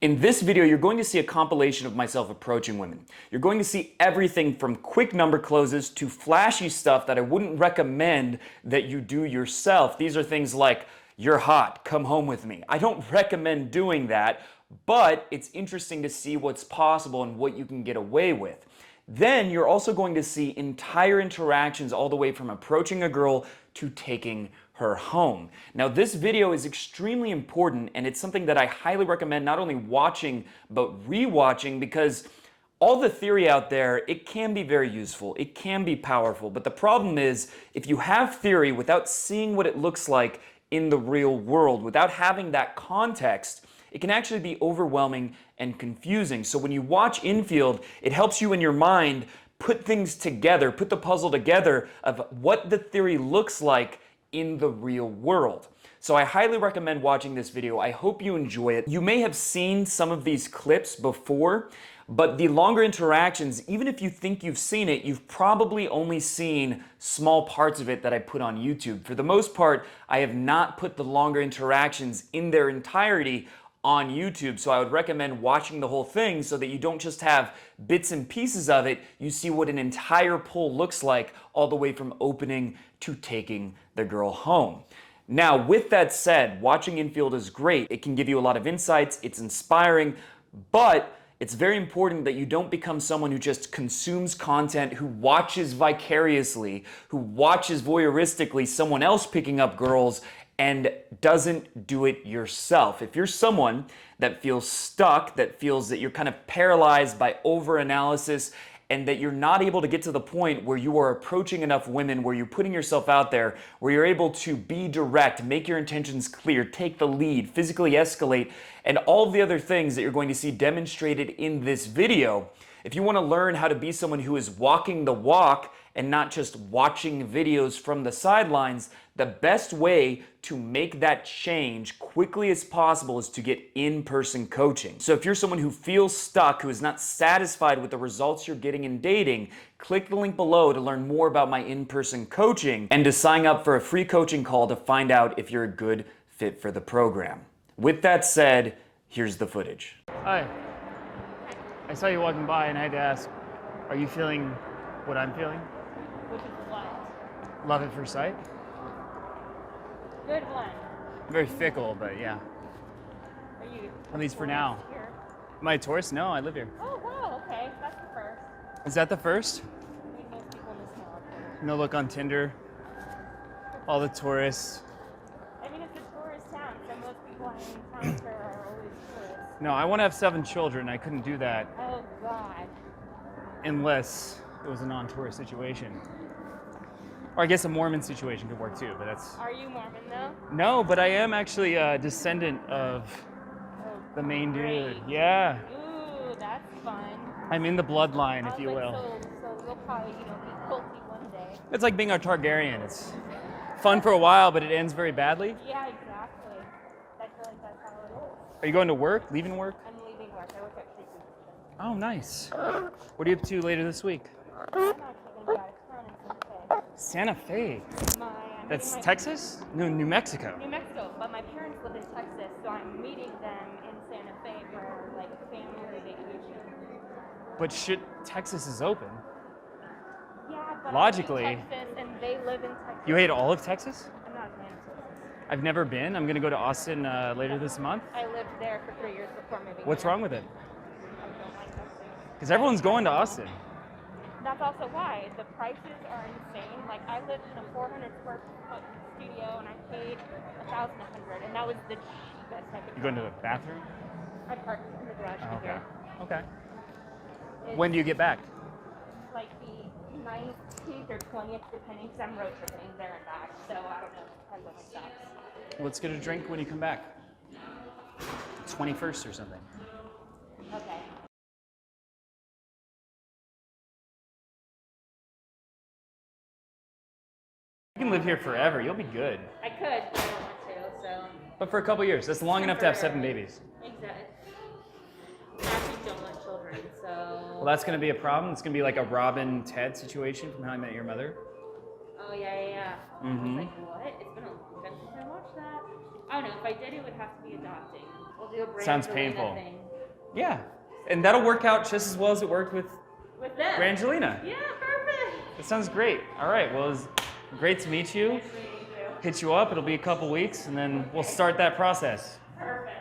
In this video, you're going to see a compilation of myself approaching women. You're going to see everything from quick number closes to flashy stuff that I wouldn't recommend that you do yourself. These are things like, "You're hot, come home with me." I don't recommend doing that, but it's interesting to see what's possible and what you can get away with. Then you're also going to see entire interactions all the way from approaching a girl to taking her home. Now, this video is extremely important, and it's something that I highly recommend not only watching but rewatching, because all the theory out there, it can be very useful, it can be powerful, but the problem is if you have theory without seeing what it looks like in the real world, without having that context, it can actually be overwhelming and confusing. So when you watch Infield, it helps you in your mind put things together, put the puzzle together of what the theory looks like in the real world. So I highly recommend watching this video. I hope you enjoy it. You may have seen some of these clips before, but the longer interactions, even if you think you've seen it, you've probably only seen small parts of it that I put on YouTube. For the most part, I have not put the longer interactions in their entirety on YouTube, so I would recommend watching the whole thing so that you don't just have bits and pieces of it, you see what an entire pull looks like all the way from opening to taking the girl home. Now, with that said, watching Infield is great. It can give you a lot of insights, it's inspiring, but it's very important that you don't become someone who just consumes content, who watches vicariously, who watches voyeuristically someone else picking up girls and doesn't do it yourself. If you're someone that feels stuck, that feels that you're kind of paralyzed by overanalysis, and that you're not able to get to the point where you are approaching enough women, where you're putting yourself out there, where you're able to be direct, make your intentions clear, take the lead, physically escalate, and all of the other things that you're going to see demonstrated in this video, if you want to learn how to be someone who is walking the walk and not just watching videos from the sidelines, the best way to make that change quickly as possible is to get in-person coaching. So if you're someone who feels stuck, who is not satisfied with the results you're getting in dating, click the link below to learn more about my in-person coaching and to sign up for a free coaching call to find out if you're a good fit for the program. With that said, here's the footage. Hi. I saw you walking by and I had to ask, are you feeling what I'm feeling? Which is what? Love at first sight? Good one. Very fickle, but yeah. Are you? At least for now. Here? Am I a tourist? No, I live here. Oh wow, okay. That's the first. Is that the first? I think most people in this town. No look on Tinder. All the tourists. I mean, it's a tourist town, so most people I encounter are always tourists. No, I want to have 7 children. I couldn't do that Oh God. unless it was a non-tourist situation. Or I guess a Mormon situation could work too, but that's... Are you Mormon though? No, but I am actually a descendant of Oh, the main great. dude. Yeah. Ooh, that's fun. I'm in the bloodline, I if was you like, will. So we'll probably, be culty one day. It's like being a Targaryen. It's fun for a while, but it ends very badly. Yeah, exactly. I feel like that's how it is. Are you going to work? Leaving work? I'm leaving work. I work at Street Food. Oh, nice. What are you up to later this week? I'm actually going to be out of town in Santa Fe. Santa Fe. That's Texas? No, New Mexico. New Mexico, but my parents live in Texas, so I'm meeting them in Santa Fe for like family vacation. But Texas is open. Yeah, but Logically. I hate Texas, and they live in Texas. You hate all of Texas? I'm not a fan of Texas. I've never been. I'm going to go to Austin later this month. I lived there for 3 years before moving. What's here. wrong with it? I don't like Texas. Because everyone's going to Austin. That's also why the prices are insane. Like I lived in a 400 square foot studio, and I paid $1,100, and that was the cheapest I could. You going to the bathroom? I parked in the garage. Oh, okay. here. Okay. It's When do you get back? like the 19th or 20th, depending, because I'm road tripping there and back, so I don't know. Depends on my stops. Let's get a drink when you come back. 21st or something. Okay. You can live here forever. You'll be good. I could, but I don't want to, so. But for a couple years. That's long enough to have 7 babies. Exactly. I actually don't want children, so. Well, that's going to be a problem. It's going to be like a Robin Ted situation from How I Met Your Mother. Oh, yeah. Mm-hmm. I was like, what? It's been a long time since I watched that. I don't know. If I did, it would have to be adopting. We'll do a Sounds Brangelina painful. thing. Yeah. And that'll work out just as well as it worked with With them. Brangelina. Yeah, perfect. That sounds great. All right, well, it was great to meet you. Hit you up, it'll be a couple weeks, and then we'll start that process. Perfect.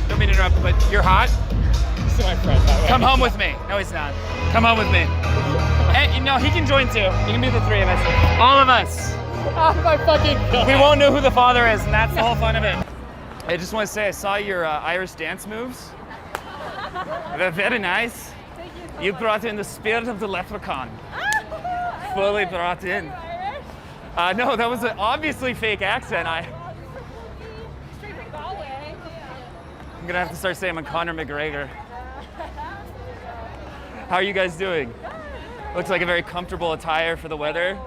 Don't mean to interrupt, but you're hot? This is my friend, by the way. Come home with me. No, he's not. Come home with me. And, you know, he can join too. You can be the three of us. All of us. Oh my fucking god. We won't know who the father is, and that's the whole fun of it. I just want to say I saw your Irish dance moves. They're very nice. Thank you so You much. brought in the spirit of the leprechaun. I Fully love it. brought in. Irish? No, that was an obviously fake accent. I'm Straight from Galway. gonna have to start saying I'm Conor McGregor. How are you guys doing? Looks like a very comfortable attire for the weather.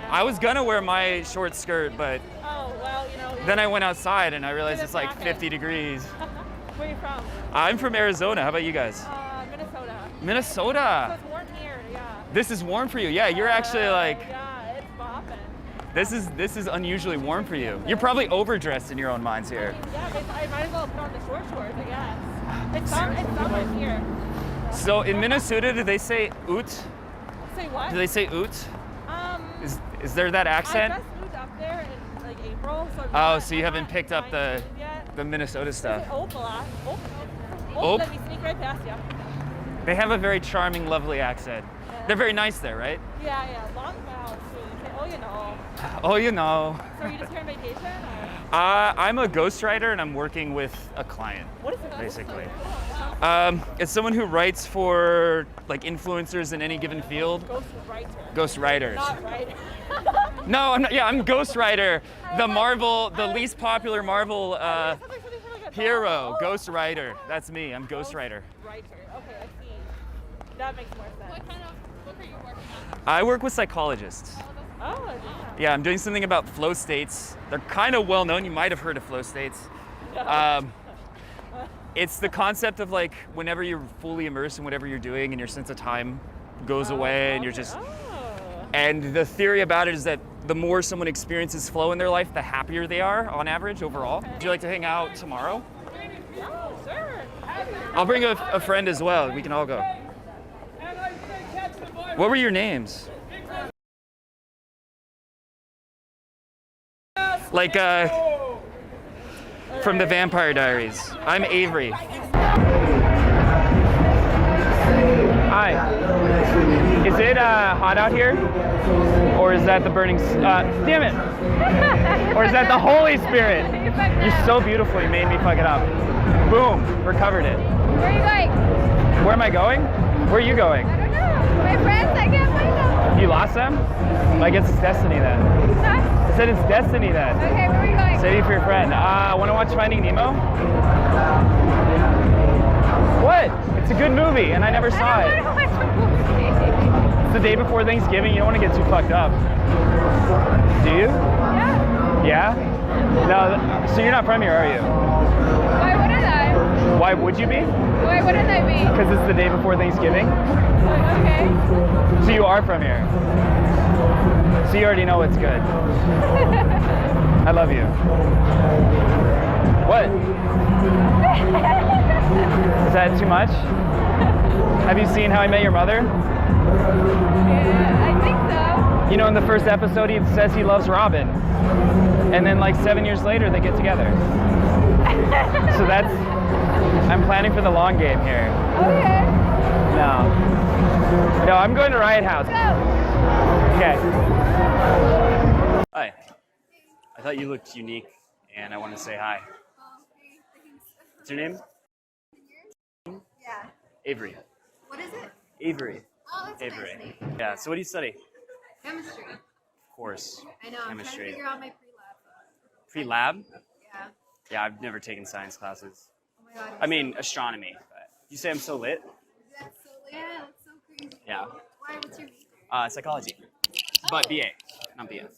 I was gonna wear my short skirt, but Oh, well, you know. then I went outside and I realized Didn't it's like pack it. 50 degrees. Where are you from? I'm from Arizona. How about you guys? Minnesota. So Minnesota. it's warm here, yeah. This is warm for you. Yeah, you're actually like, Yeah, it's bopping. this is unusually warm for you. You're probably overdressed in your own minds here. Yeah, but I might as well put on the short shorts, I guess. It's summer here. So in Minnesota, do they say oot? Say what? Do they say oot? Is there that I accent? just moved up there in like April, so So you haven't picked up the Minnesota stuff. Opala. Op? Let me sneak right past you. They have a very charming, lovely accent. They're very nice there, right? Yeah, long vowels too. You say, oh, you know. Oh, you know. So are you just here on vacation? Or? I'm a ghostwriter and I'm working with a client, What is it? basically. It's someone who writes for like influencers in any given field. Ghostwriter. Ghostwriters. Not right. No, I'm not. Yeah, I'm Ghostwriter, the least popular Marvel Something really good. hero. Oh. Ghostwriter. That's me. I'm Ghostwriter. Writer. Okay, I see. That makes more sense. What kind of book are you working on? I work with psychologists. Oh, yeah. Yeah, I'm doing something about flow states. They're kind of well known. You might have heard of flow states. It's the concept of like whenever you're fully immersed in whatever you're doing and your sense of time goes away and you're just. And the theory about it is that the more someone experiences flow in their life, the happier they are on average overall. Would you like to hang out tomorrow? Oh, sure. I'll bring a friend as well. We can all go. What were your names? Like from the Vampire Diaries. I'm Avery. Hi. Is it hot out here? Or is that the burning... damn it! Or is that the Holy Spirit? You're so beautiful, you made me fuck it up. Boom, recovered it. Where are you going? Where am I going? Where are you going? I don't know. My friends, I can't find them. You lost them? Well, I guess it's destiny then. Huh? I said it's destiny then. Okay, where are you going? Save it for your friend. Want to watch Finding Nemo? What? It's a good movie, and I never saw I it. don't want to watch a movie. It's the day before Thanksgiving. You don't want to get too fucked up. Do you? Yeah. Yeah? No. So you're not from here, are you? Why wouldn't I? Why would you be? Why wouldn't I be? Because it's the day before Thanksgiving. Okay. So you are from here. So you already know what's good. I love you. What? Is that too much? Have you seen How I Met Your Mother? Yeah, I think so. You know, in the first episode, he says he loves Robin. And then like 7 years later, they get together. So I'm planning for the long game here. Okay. No, I'm going to Riot House. Go. Okay. Hi. I thought you looked unique, and I want to say hi. What's your name? Yeah. Avery. What is it? Avery. Oh, it's Avery. a nice name. Yeah, so what do you study? Chemistry. Of course. I know. I'm trying to Chemistry. figure out my pre-lab. Pre-lab? Yeah. Yeah, I've never taken science classes. Oh my god. I mean, astronomy. But you say I'm so lit? That's so yeah, that's so crazy. Yeah. Why? What's your major? Psychology. But BA, not BS.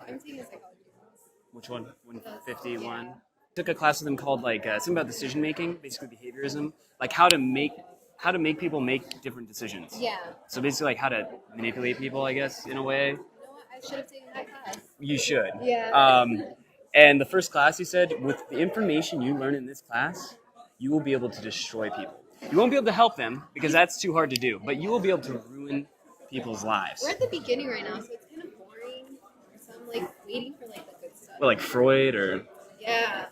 I'm taking a psychology class. Which one? 151. Took a class with them called like something about decision making, basically behaviorism, like how to make people make different decisions. Yeah. So basically, like how to manipulate people, I guess, in a way. You know what? I should have taken that class. You should. Yeah. And the first class, he said, with the information you learn in this class, you will be able to destroy people. You won't be able to help them because that's too hard to do, but you will be able to ruin people's lives. We're at the beginning right now, so it's kind of boring. So I'm like waiting for like the good stuff. Well, like Freud or... Yeah,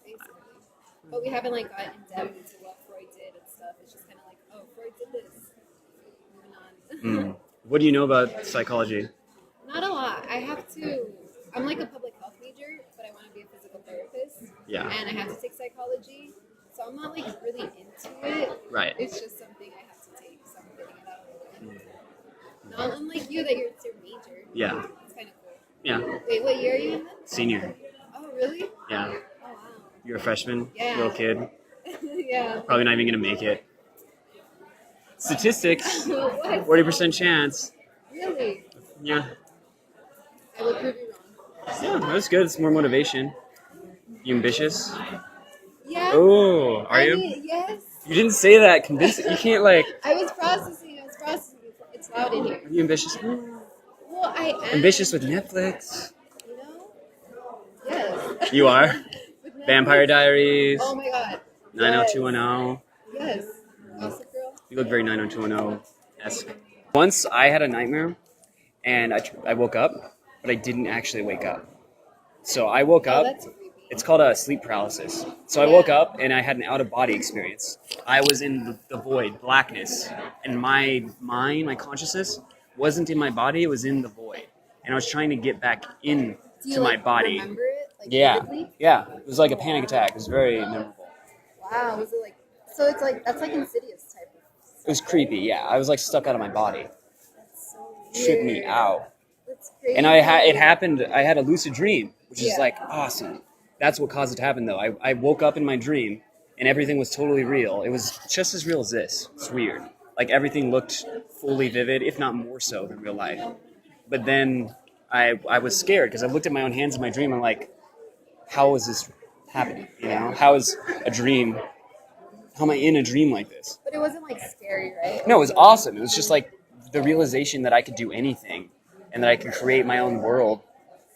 basically. But we haven't like got in depth into what Freud did and stuff. It's just kind of like, oh, Freud did this. Moving on. What do you know about psychology? Not a lot. I'm like a public health major, but I want to be a physical therapist. Yeah. And I have to take psychology. So I'm not like really into it. Right. It's just something I have to take. So I'm getting it out of the way. Not unlike you that it's your major. Yeah. It's kind of cool. Yeah. Wait, what year are you in then? Senior. Oh, really? Yeah. Oh, wow. You're a freshman? Yeah. Little kid? Yeah. Probably not even going to make it. Statistics. What? 40% chance. Really? Yeah. I will prove you wrong. Yeah, that's good. It's more motivation. You ambitious? Yeah. Oh, are I you? mean, yes. You didn't say that. Convince You can't like... I was processing. It's loud in here. Are you ambitious? Well, I am. Ambitious with Netflix. You know? Yes. You are? With Netflix. Vampire Diaries. Oh my god. 90210. Yes. Gossip Girl. You look very 90210-esque. Once I had a nightmare, and I woke up, but I didn't actually wake up. So I woke Oh, up. that's creepy. It's called a sleep paralysis. So I woke up, and I had an out-of-body experience. I was in the void, blackness, and my mind, my consciousness, wasn't in my body. It was in the void, and I was trying to get back in Do you, to my like, body. remember it? Like, Yeah, vividly? yeah. It was like a panic attack. It was very memorable. Wow. Was it like? So it's like that's like Insidious type of. It was creepy. Yeah, I was like stuck out of my body. That's so Tripped me weird. out. That's crazy. And it happened. I had a lucid dream, which is Yeah. like awesome. That's what caused it to happen, though. I woke up in my dream, and everything was totally real. It was just as real as this. It's weird. Like everything looked fully vivid, if not more so than real life. But then I was scared because I looked at my own hands in my dream. And like, how is this happening? You know, how is a dream? How am I in a dream like this? But it wasn't like scary, right? No, it was awesome. It was just like the realization that I could do anything, and that I could create my own world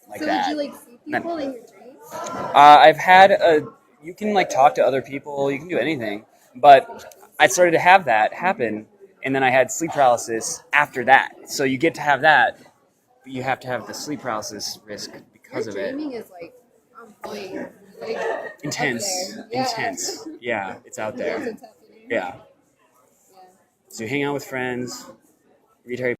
like So that. did you like see people in your dreams? I've had you can like talk to other people, you can do anything, but I started to have that happen, and then I had sleep paralysis after that. So you get to have that, but you have to have the sleep paralysis risk because Your of it. dreaming is like on point. Like, Intense, up there. Yeah. intense. Yeah, it's out That's there. what's happening. Yeah. Yeah. So you hang out with friends, read Harry.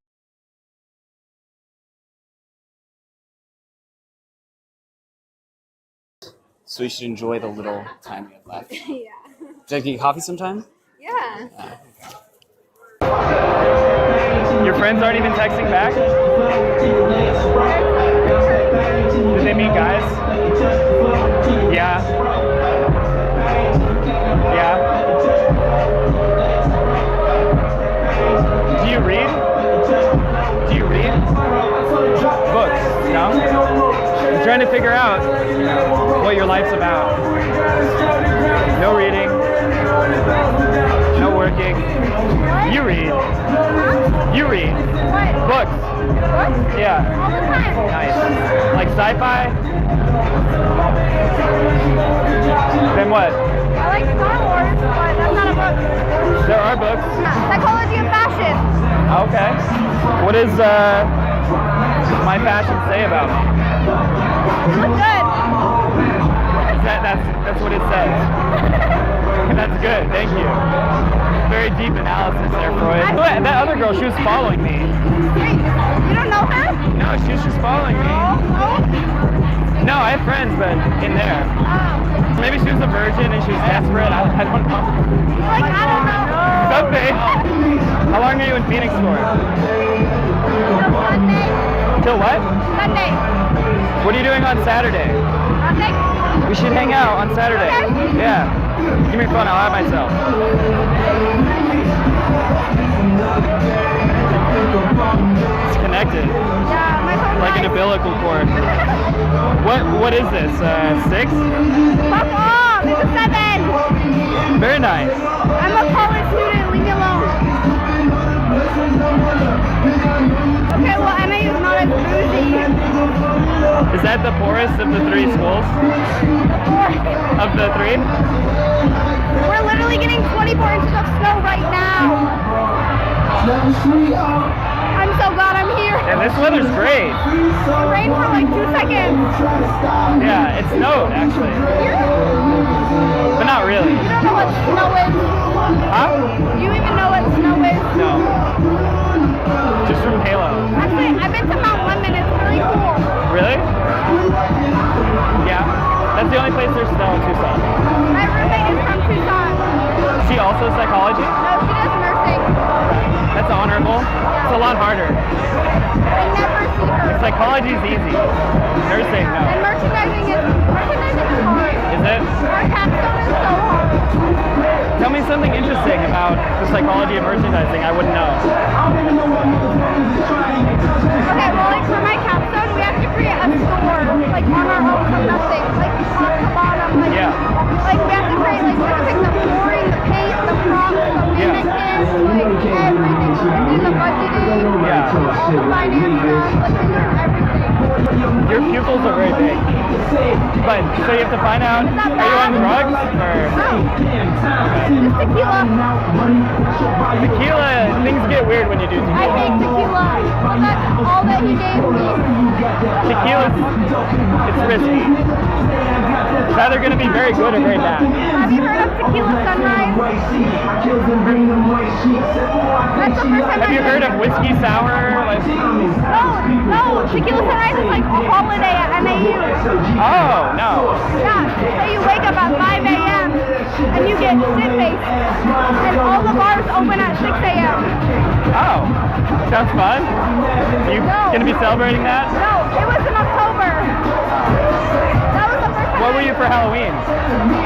So you should enjoy the little time we have left. Would Yeah. you like to get coffee sometime? Yeah. Your friends aren't even texting back? Did they meet guys? Yeah. Yeah. Do you read? Do you read? Books? No? I'm trying to figure out what your life's about. No reading. No working. You read. You read. What? Books. Books? Yeah. All the time. Nice. Like sci-fi? Then what? I like Star Wars, but that's not a book. There are books. Psychology of Fashion. Okay. What does my fashion say about me? You look good. That's what it says. That's good. Thank you. Very deep analysis there, Freud. That other girl, she was following me. Wait, you don't know her? No, she was just following me. Oh. No, I have friends, but in there. Oh. Maybe she was a virgin and she was desperate. I don't know. Like, I don't know. Something. How long are you in Phoenix for? Sunday. Till what? Sunday. What are you doing on Saturday? Sunday. We should hang out on Saturday. Okay. Yeah. Give me a phone. I'll have myself. It's connected. Yeah, my phone Like an died. umbilical cord. What is this? 6? Fuck off. It's a 7. Very nice. I'm a college student. Leave me alone. Okay, well, Emma is not as bougie. Is that the poorest of the three schools? Of the three? We're literally getting 24 inches of snow right now. I'm so glad I'm here. And this weather's great. It rained for like 2 seconds. Yeah, it snowed actually. But not really. You don't know what snow is. Huh? Do you even know what snow is? No. Just from Halo. Actually, I've been to Mount Lemon. It's really cool. Really? Yeah. That's the only place there's snow in Tucson. My roommate is from Tucson. She also psychology? No, she does nursing. That's honorable. It's a lot harder. I never see her. Psychology's easy. Nursing, no. And merchandising is hard. Is it? Our capstone is so hard. Tell me something interesting about the psychology of merchandising I wouldn't know. Okay, well, like for my capstone, we have to create a store, like on our own from nothing, like top to bottom. Like, Yeah. Like we have to create like everything, the flooring, the paint, the props, the mannequins, like everything. We do the budgeting, Yeah. all the finance stuff, like we learn everything. Your pupils are very big. But, so you have to find out, are you on drugs? Or Just tequila. tequila, things get weird when you do I tequila. hate tequila. Well, that's all that he gave me. Tequila's, it's risky. It's either going to be very good or very bad. Have you heard of tequila sunrise? That's the first time Have you heard of whiskey sour? Like, No, tequila sunrise is like a holiday at NAU. oh, no. Yeah, so you wake up at 5 a.m. and you get shit-faced, and all the bars open at 6 a.m. Oh, sounds fun. You No. going to be celebrating that? No, it was in October. That was the first time. What were you for Halloween?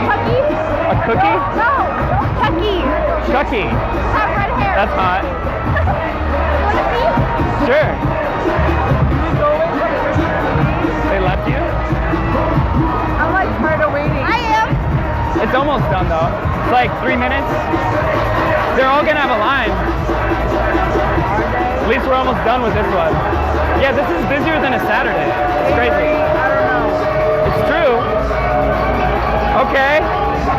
Chucky? A cookie? No, Chucky. Chucky. Have red hair. That's hot. Want to see? Sure. They left you? I'm like tired of waiting. I am. It's almost done though. It's like 3 minutes. They're all gonna have a line. At least we're almost done with this one. Yeah, this is busier than a Saturday. It's crazy. I don't know. It's true. Okay.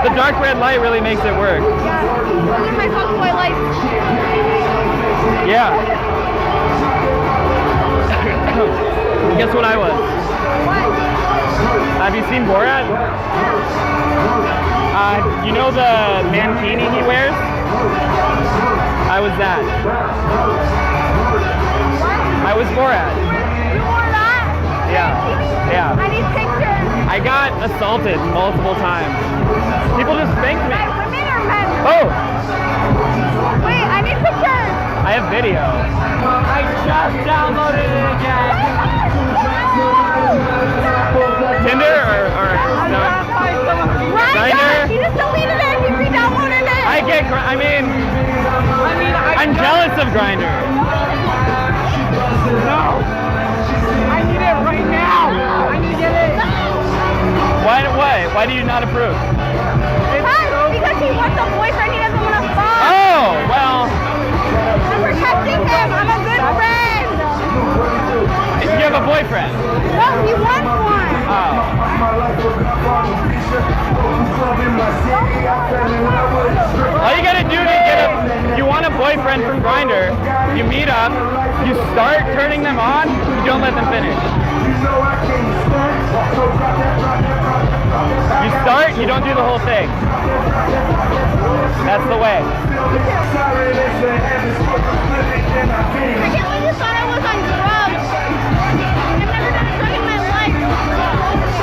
The dark red light really makes it work. Yeah. Look at my fuckboy lights. Yeah. Guess what I was? What? Have you seen Borat? You know the mankini he wears? I was that. I was Borat. You wore that? Yeah. Yeah. I need pictures. I got assaulted multiple times. People just spanked me. By women or men? Oh, Wait, I need pictures. I have video. I just downloaded it again. Tinder or no? Right? Grindr? He just deleted it. He re-downloaded it. I'm jealous of Grindr. No. I need it right now. I need it. Why do you not approve? Because he wants a boyfriend. He doesn't want to fuck. Oh, well, I'm protecting him. I'm a good friend. you have a boyfriend. No, he wants one. All you gotta do to you want a boyfriend from Grindr, you meet up, you start turning them on, you don't let them finish. You start, you don't do the whole thing. That's the way. I can't believe you thought I was on drugs. I've never done a drug in my life.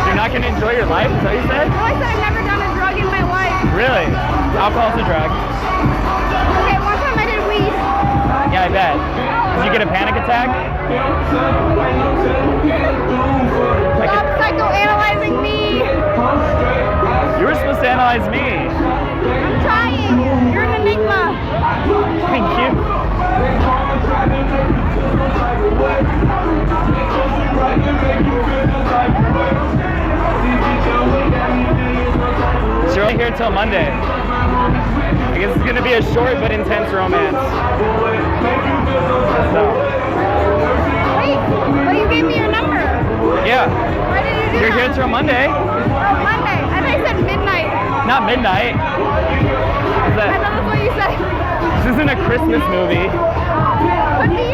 You're not gonna enjoy your life, is that what you said? No, I said I've never done a drug in my life. Really? Alcohol's a drug. Okay, one time I did weed. Yeah, I bet. Did you get a panic attack? Stop psychoanalyzing me. You were supposed to analyze me. I'm trying. You're an enigma. Thank you. So you're only here till Monday. I guess it's gonna be a short but intense romance. So, Wait, well, you gave me your number. Yeah. Why did you do You're that? here till Monday. Oh, Monday. I thought you said midnight. Not midnight. Is I that, thought that's what you said. this isn't a Christmas movie. Could be.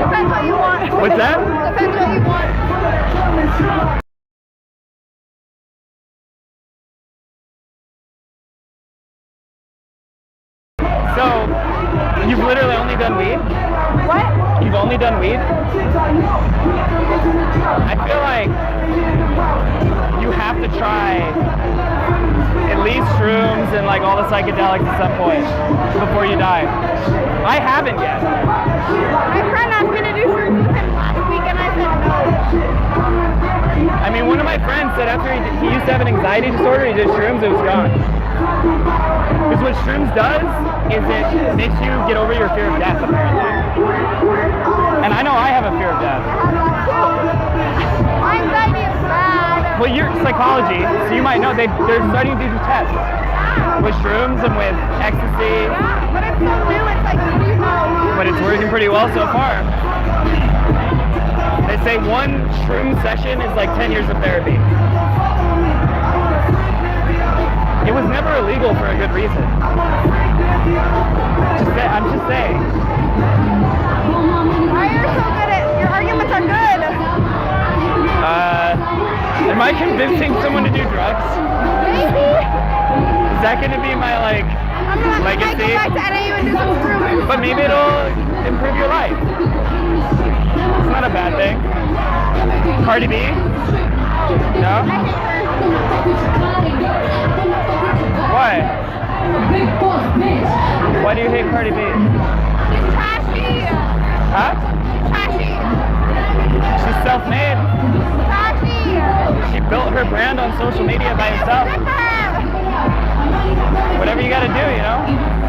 Depends what you want. What's that? Depends what you want. So, you've literally only done weed? What? You've only done weed? I feel like you have to try at least shrooms and like all the psychedelics at some point before you die. I haven't yet. My friend asked me to do shrooms with him last week and I said no. I mean, one of my friends said after he used to have an anxiety disorder, he did shrooms, it was gone. Because what shrooms does is it makes you get over your fear of death, apparently. And I know I have a fear of death. My anxiety is bad. Well, you're psychology, so you might know they're starting to do tests with shrooms and with ecstasy, Yeah, but it's so new, it's like, what do you know? but it's working pretty well so far. They say one shroom session is like 10 years of therapy. It was never illegal for a good reason. I'm just saying. Why are you so good at, your arguments are good. Am I convincing someone to do drugs? Maybe. Is that going to be my like I'm gonna have to legacy? go back to NAU and do some shrooms. But maybe it'll improve your life. It's not a bad thing. Cardi B? No? Why? Why do you hate Cardi B? She's trashy. Huh? Trashy. She's self-made. Trashy. She built her brand on social media by herself. Good for her. Whatever you gotta do, you know?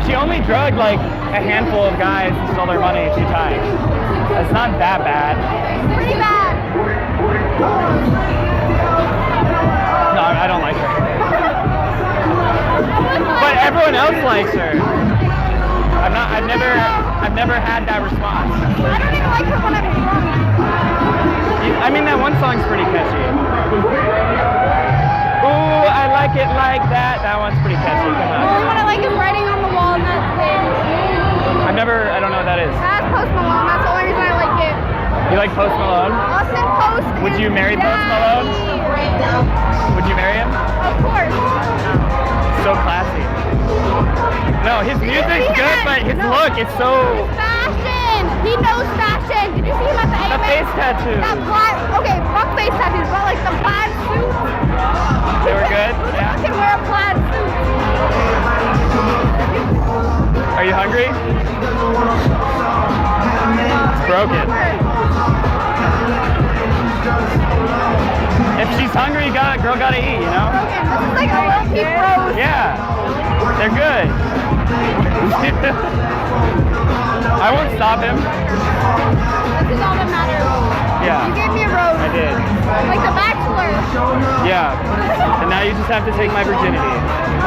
She only drugged like a handful of guys and stole their money a few times. That's not that bad. Pretty bad. No, I don't like her. But everyone else likes her. I've never had that response. I don't even like her when I'm drunk. I mean, that one song's pretty catchy. Ooh, I like it like that. That one's pretty catchy. Come The on. only one I like is Writing on the Wall, and that's it. I don't know what that is. That's Post Malone. That's the only reason I like it. You like Post Malone? Austin Post. Would you marry Post Daddy. Malone? Would you marry him? Of course. So classy. No, his music's good, but his look is so... Fashion. He knows fashion. Did you see him at the The AMA? face tattoo. That plaid. Okay, fuck face tattoos, but like the plaid suit. They were good? Who Yeah. can wear a plaid suit? Are you hungry? It's broken. If she's hungry, girl gotta eat, you know? Broken. This is like a little peep rose. Yeah, they're good. I won't stop him. This is all that matters. Yeah, You gave me a rose. I did. Like The Bachelor. Yeah, and now you just have to take my virginity.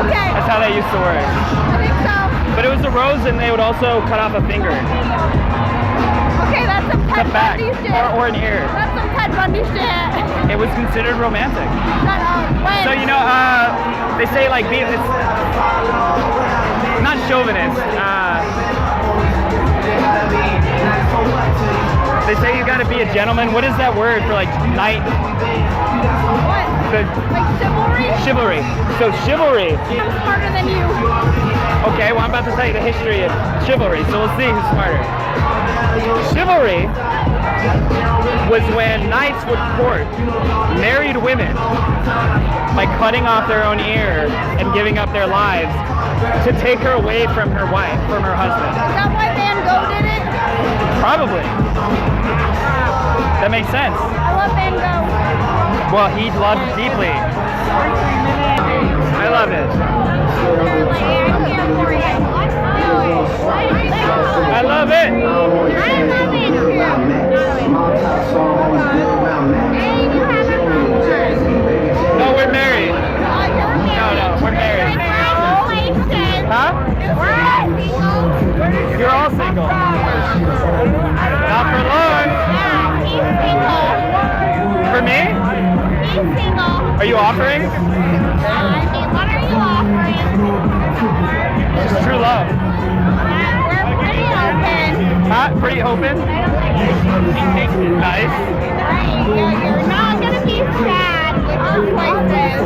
Okay. That's how that used to work. I think so. But it was a rose, and they would also cut off a finger, Okay, that's some the Ted back, Bundy shit. or an ear. That's some Ted Bundy shit. It was considered romantic. Shut up. When? So you know, they say like it's not chauvinist. They say you got to be a gentleman. What is that word for like knight? What? The Like chivalry? chivalry. So chivalry. I'm smarter than you. Okay, well I'm about to tell you the history of chivalry. So we'll see who's smarter. Chivalry was when knights would court married women by cutting off their own ear and giving up their lives to take her away from her wife, from her husband. Is that why Van Gogh did it? Probably. That makes sense. I love Van Gogh. Well, he loved deeply. I love it. I'm here for you. I love it. I love it too. Hey, you haven't. No, we're married. No, we're married. Huh? You're all single. Not for long. Yeah, he's single. For For me? He's single. Are you offering? I mean, what are you offering? Just true love. We're pretty open. Huh? Pretty open? Nice. Right, you're not gonna be sad with your choices.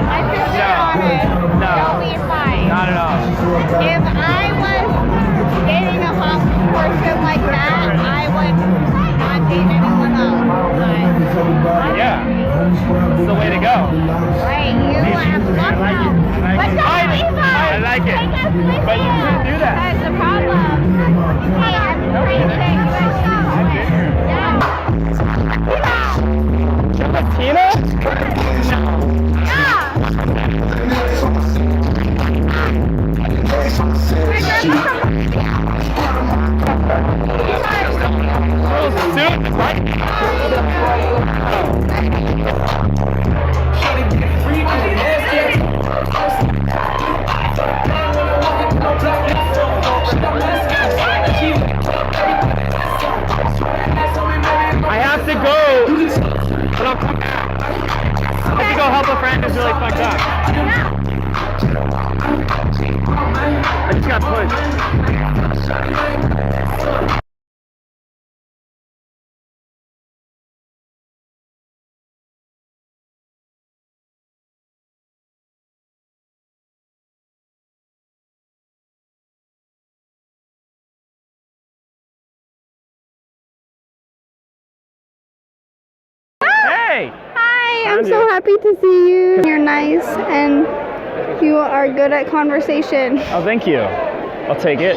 I feel honest. No. You'll be fine. Not at all. If I was dating a hot person like that, I would not date anyone else. Yeah. It's the way to go. Right, you have luck now. But don't leave us. I like it. Take us with But you couldn't do that. That's the problem. Hey, I'm crazy. Tina? I have to go, but I'll come back. I have to go help a friend who's really fucked up. I just got pushed. Hey! Hi, I'm so happy to see you. You're nice and you are good at conversation. Oh, thank you. I'll take it.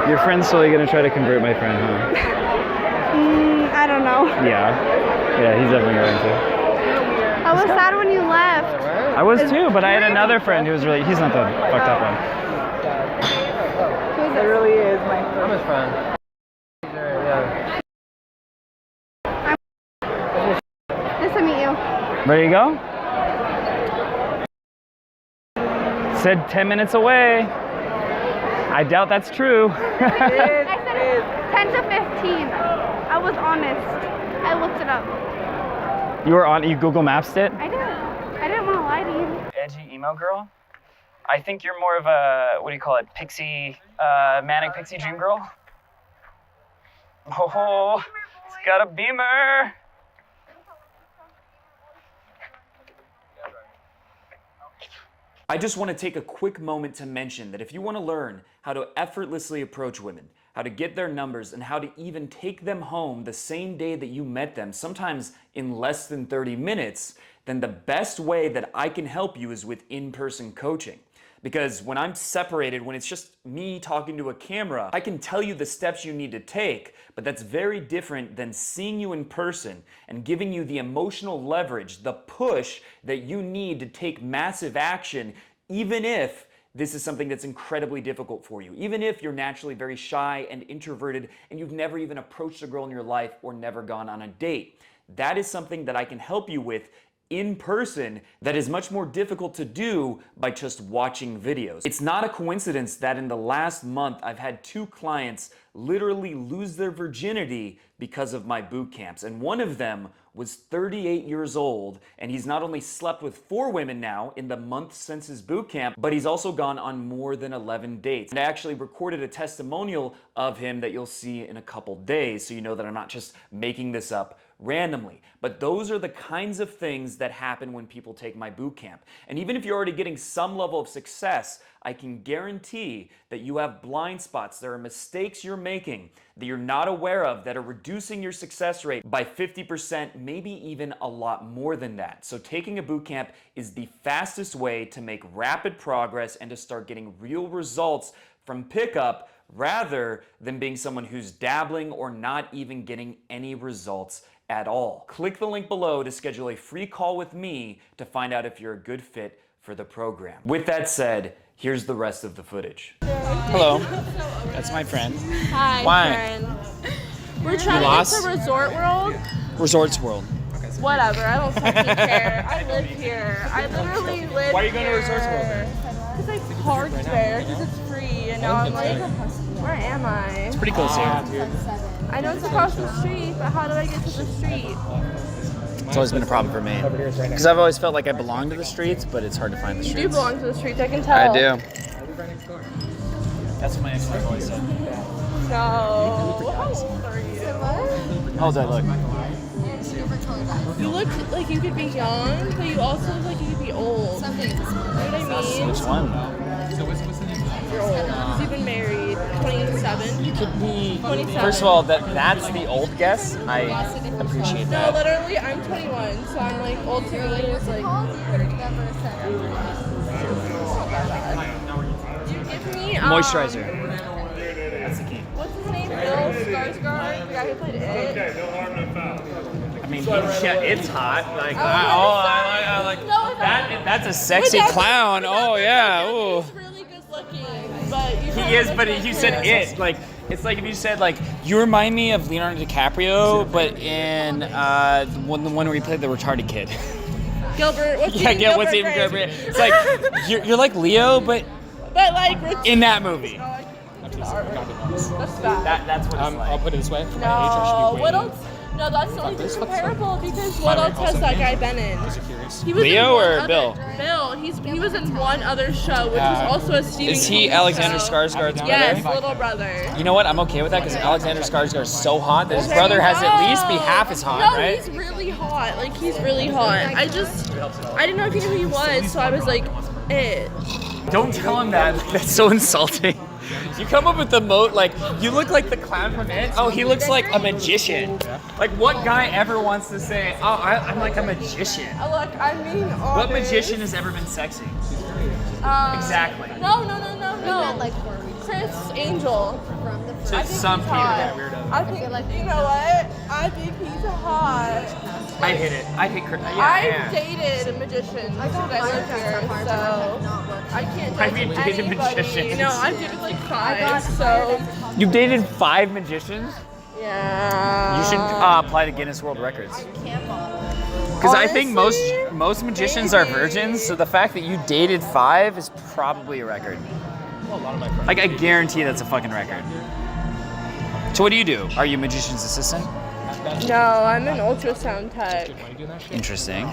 Your friend's slowly gonna try to convert my friend, huh? I don't know. Yeah. Yeah, he's definitely going to. I was sad when you left. I was too, but I had another friend who was really, he's not the fucked up one. Who's it? really is my friend. I'm his friend. Yeah. Nice to meet you. Ready to go? Said 10 minutes away. I doubt that's true. I said 10 to 15. I was honest. I looked it up. You were on, you Google Maps it? I did. I didn't want to lie to you. Edgy emo girl? I think you're more of a, what do you call it, pixie, manic pixie dream girl? Oh, it's got a beamer. I just want to take a quick moment to mention that if you want to learn how to effortlessly approach women, how to get their numbers, and how to even take them home the same day that you met them, sometimes in less than 30 minutes, then the best way that I can help you is with in-person coaching. Because when I'm separated, when it's just me talking to a camera, I can tell you the steps you need to take, but that's very different than seeing you in person and giving you the emotional leverage, the push that you need to take massive action, even if this is something that's incredibly difficult for you. Even if you're naturally very shy and introverted and you've never even approached a girl in your life or never gone on a date. That is something that I can help you with in person that is much more difficult to do by just watching videos. It's not a coincidence that in the last month I've had 2 clients literally lose their virginity because of my boot camps, and one of them was 38 years old, and he's not only slept with 4 women now in the month since his boot camp, but he's also gone on more than 11 dates. And I actually recorded a testimonial of him that you'll see in a couple days, so you know that I'm not just making this up randomly. But those are the kinds of things that happen when people take my boot camp. And even if you're already getting some level of success, I can guarantee that you have blind spots. There are mistakes you're making that you're not aware of that are reducing your success rate by 50%, maybe even a lot more than that. So taking a boot camp is the fastest way to make rapid progress and to start getting real results from pickup rather than being someone who's dabbling or not even getting any results at all. Click the link below to schedule a free call with me to find out if you're a good fit for the program. With that said, here's the rest of the footage. Hello. That's my friend. Hi, Why? friend. We're trying to lost? get to Resort World. Resorts World. Whatever, I don't fucking care. I live here. I literally live Why are you going to here. Resorts World then? Because I parked there, because it's free, and now I'm like, where am I? It's pretty close here. I know it's across the street, but how do I get to the street? It's always been a problem for me. Because I've always felt like I belong to the streets, but it's hard to find the You streets. do belong to the streets, I can tell. I do. That's what my ex-wife always said. No. How old are you? How old do I look? You look like you could be young, but you also look like you could be old. Some days it's You know what I mean? Which one? You're old. 'Cause you've been married 27. You could be. 27. First of all, that's the old guess. I appreciate No, that. literally, I'm 21, so I'm like old to me is like. Give me Moisturizer. That's the key. What's his name? Bill Skarsgård, the guy who played It. I mean, yeah, it's hot. Like, I like No, that. That's a sexy But that's- clown. Oh yeah. Ooh. He's really good looking, but you He is, but you said it. Like, it's like if you said like, you remind me of Leonardo DiCaprio, but in the one where he played the retarded kid. Gilbert. What's Yeah, Gilbert what's even Grape? good? It's like you're like Leo, but But like, in that movie. that's bad. That's what it's like. I'll put it this way. For my age, I No, should be what way else? No, that's the only this thing fucks comparable because what else has that guy been in? He was Leo in one or other- Bill? Bill. He was in one other show, which was also a Stephen Is he King Alexander show. Skarsgård's Yes, brother? little brother. You know what? I'm okay with that because Alexander Skarsgård is so hot that his Okay, brother has at no. least be half as hot, No, right? he's really hot. Like he's really hot. I didn't know if you knew who he was, so I was like, eh. Don't tell him that. That's so insulting. You come up with the like, you look like the clown from It. Oh, he looks like a magician. Like, what guy ever wants to say, oh, I'm like a magician? Look, I mean, What magician has ever been sexy? Exactly. No. like 4 weeks Chris Angel. from the To first. some people, hot. that weirdo. I think, you know what? I think he's hot. I hit it. I hit Chris. I've dated magicians since I lived here, so I can't I've judge dated anybody. magicians. No, I've dated like 5, so You dated 5 magicians? yeah. You should apply to Guinness World Records. Camp bottle. Because I think Honestly, most magicians are virgins, so the fact that you dated 5 is probably a record. Like, I guarantee that's a fucking record. So what do you do? Are you a magician's assistant? No, I'm an ultrasound tech. Interesting.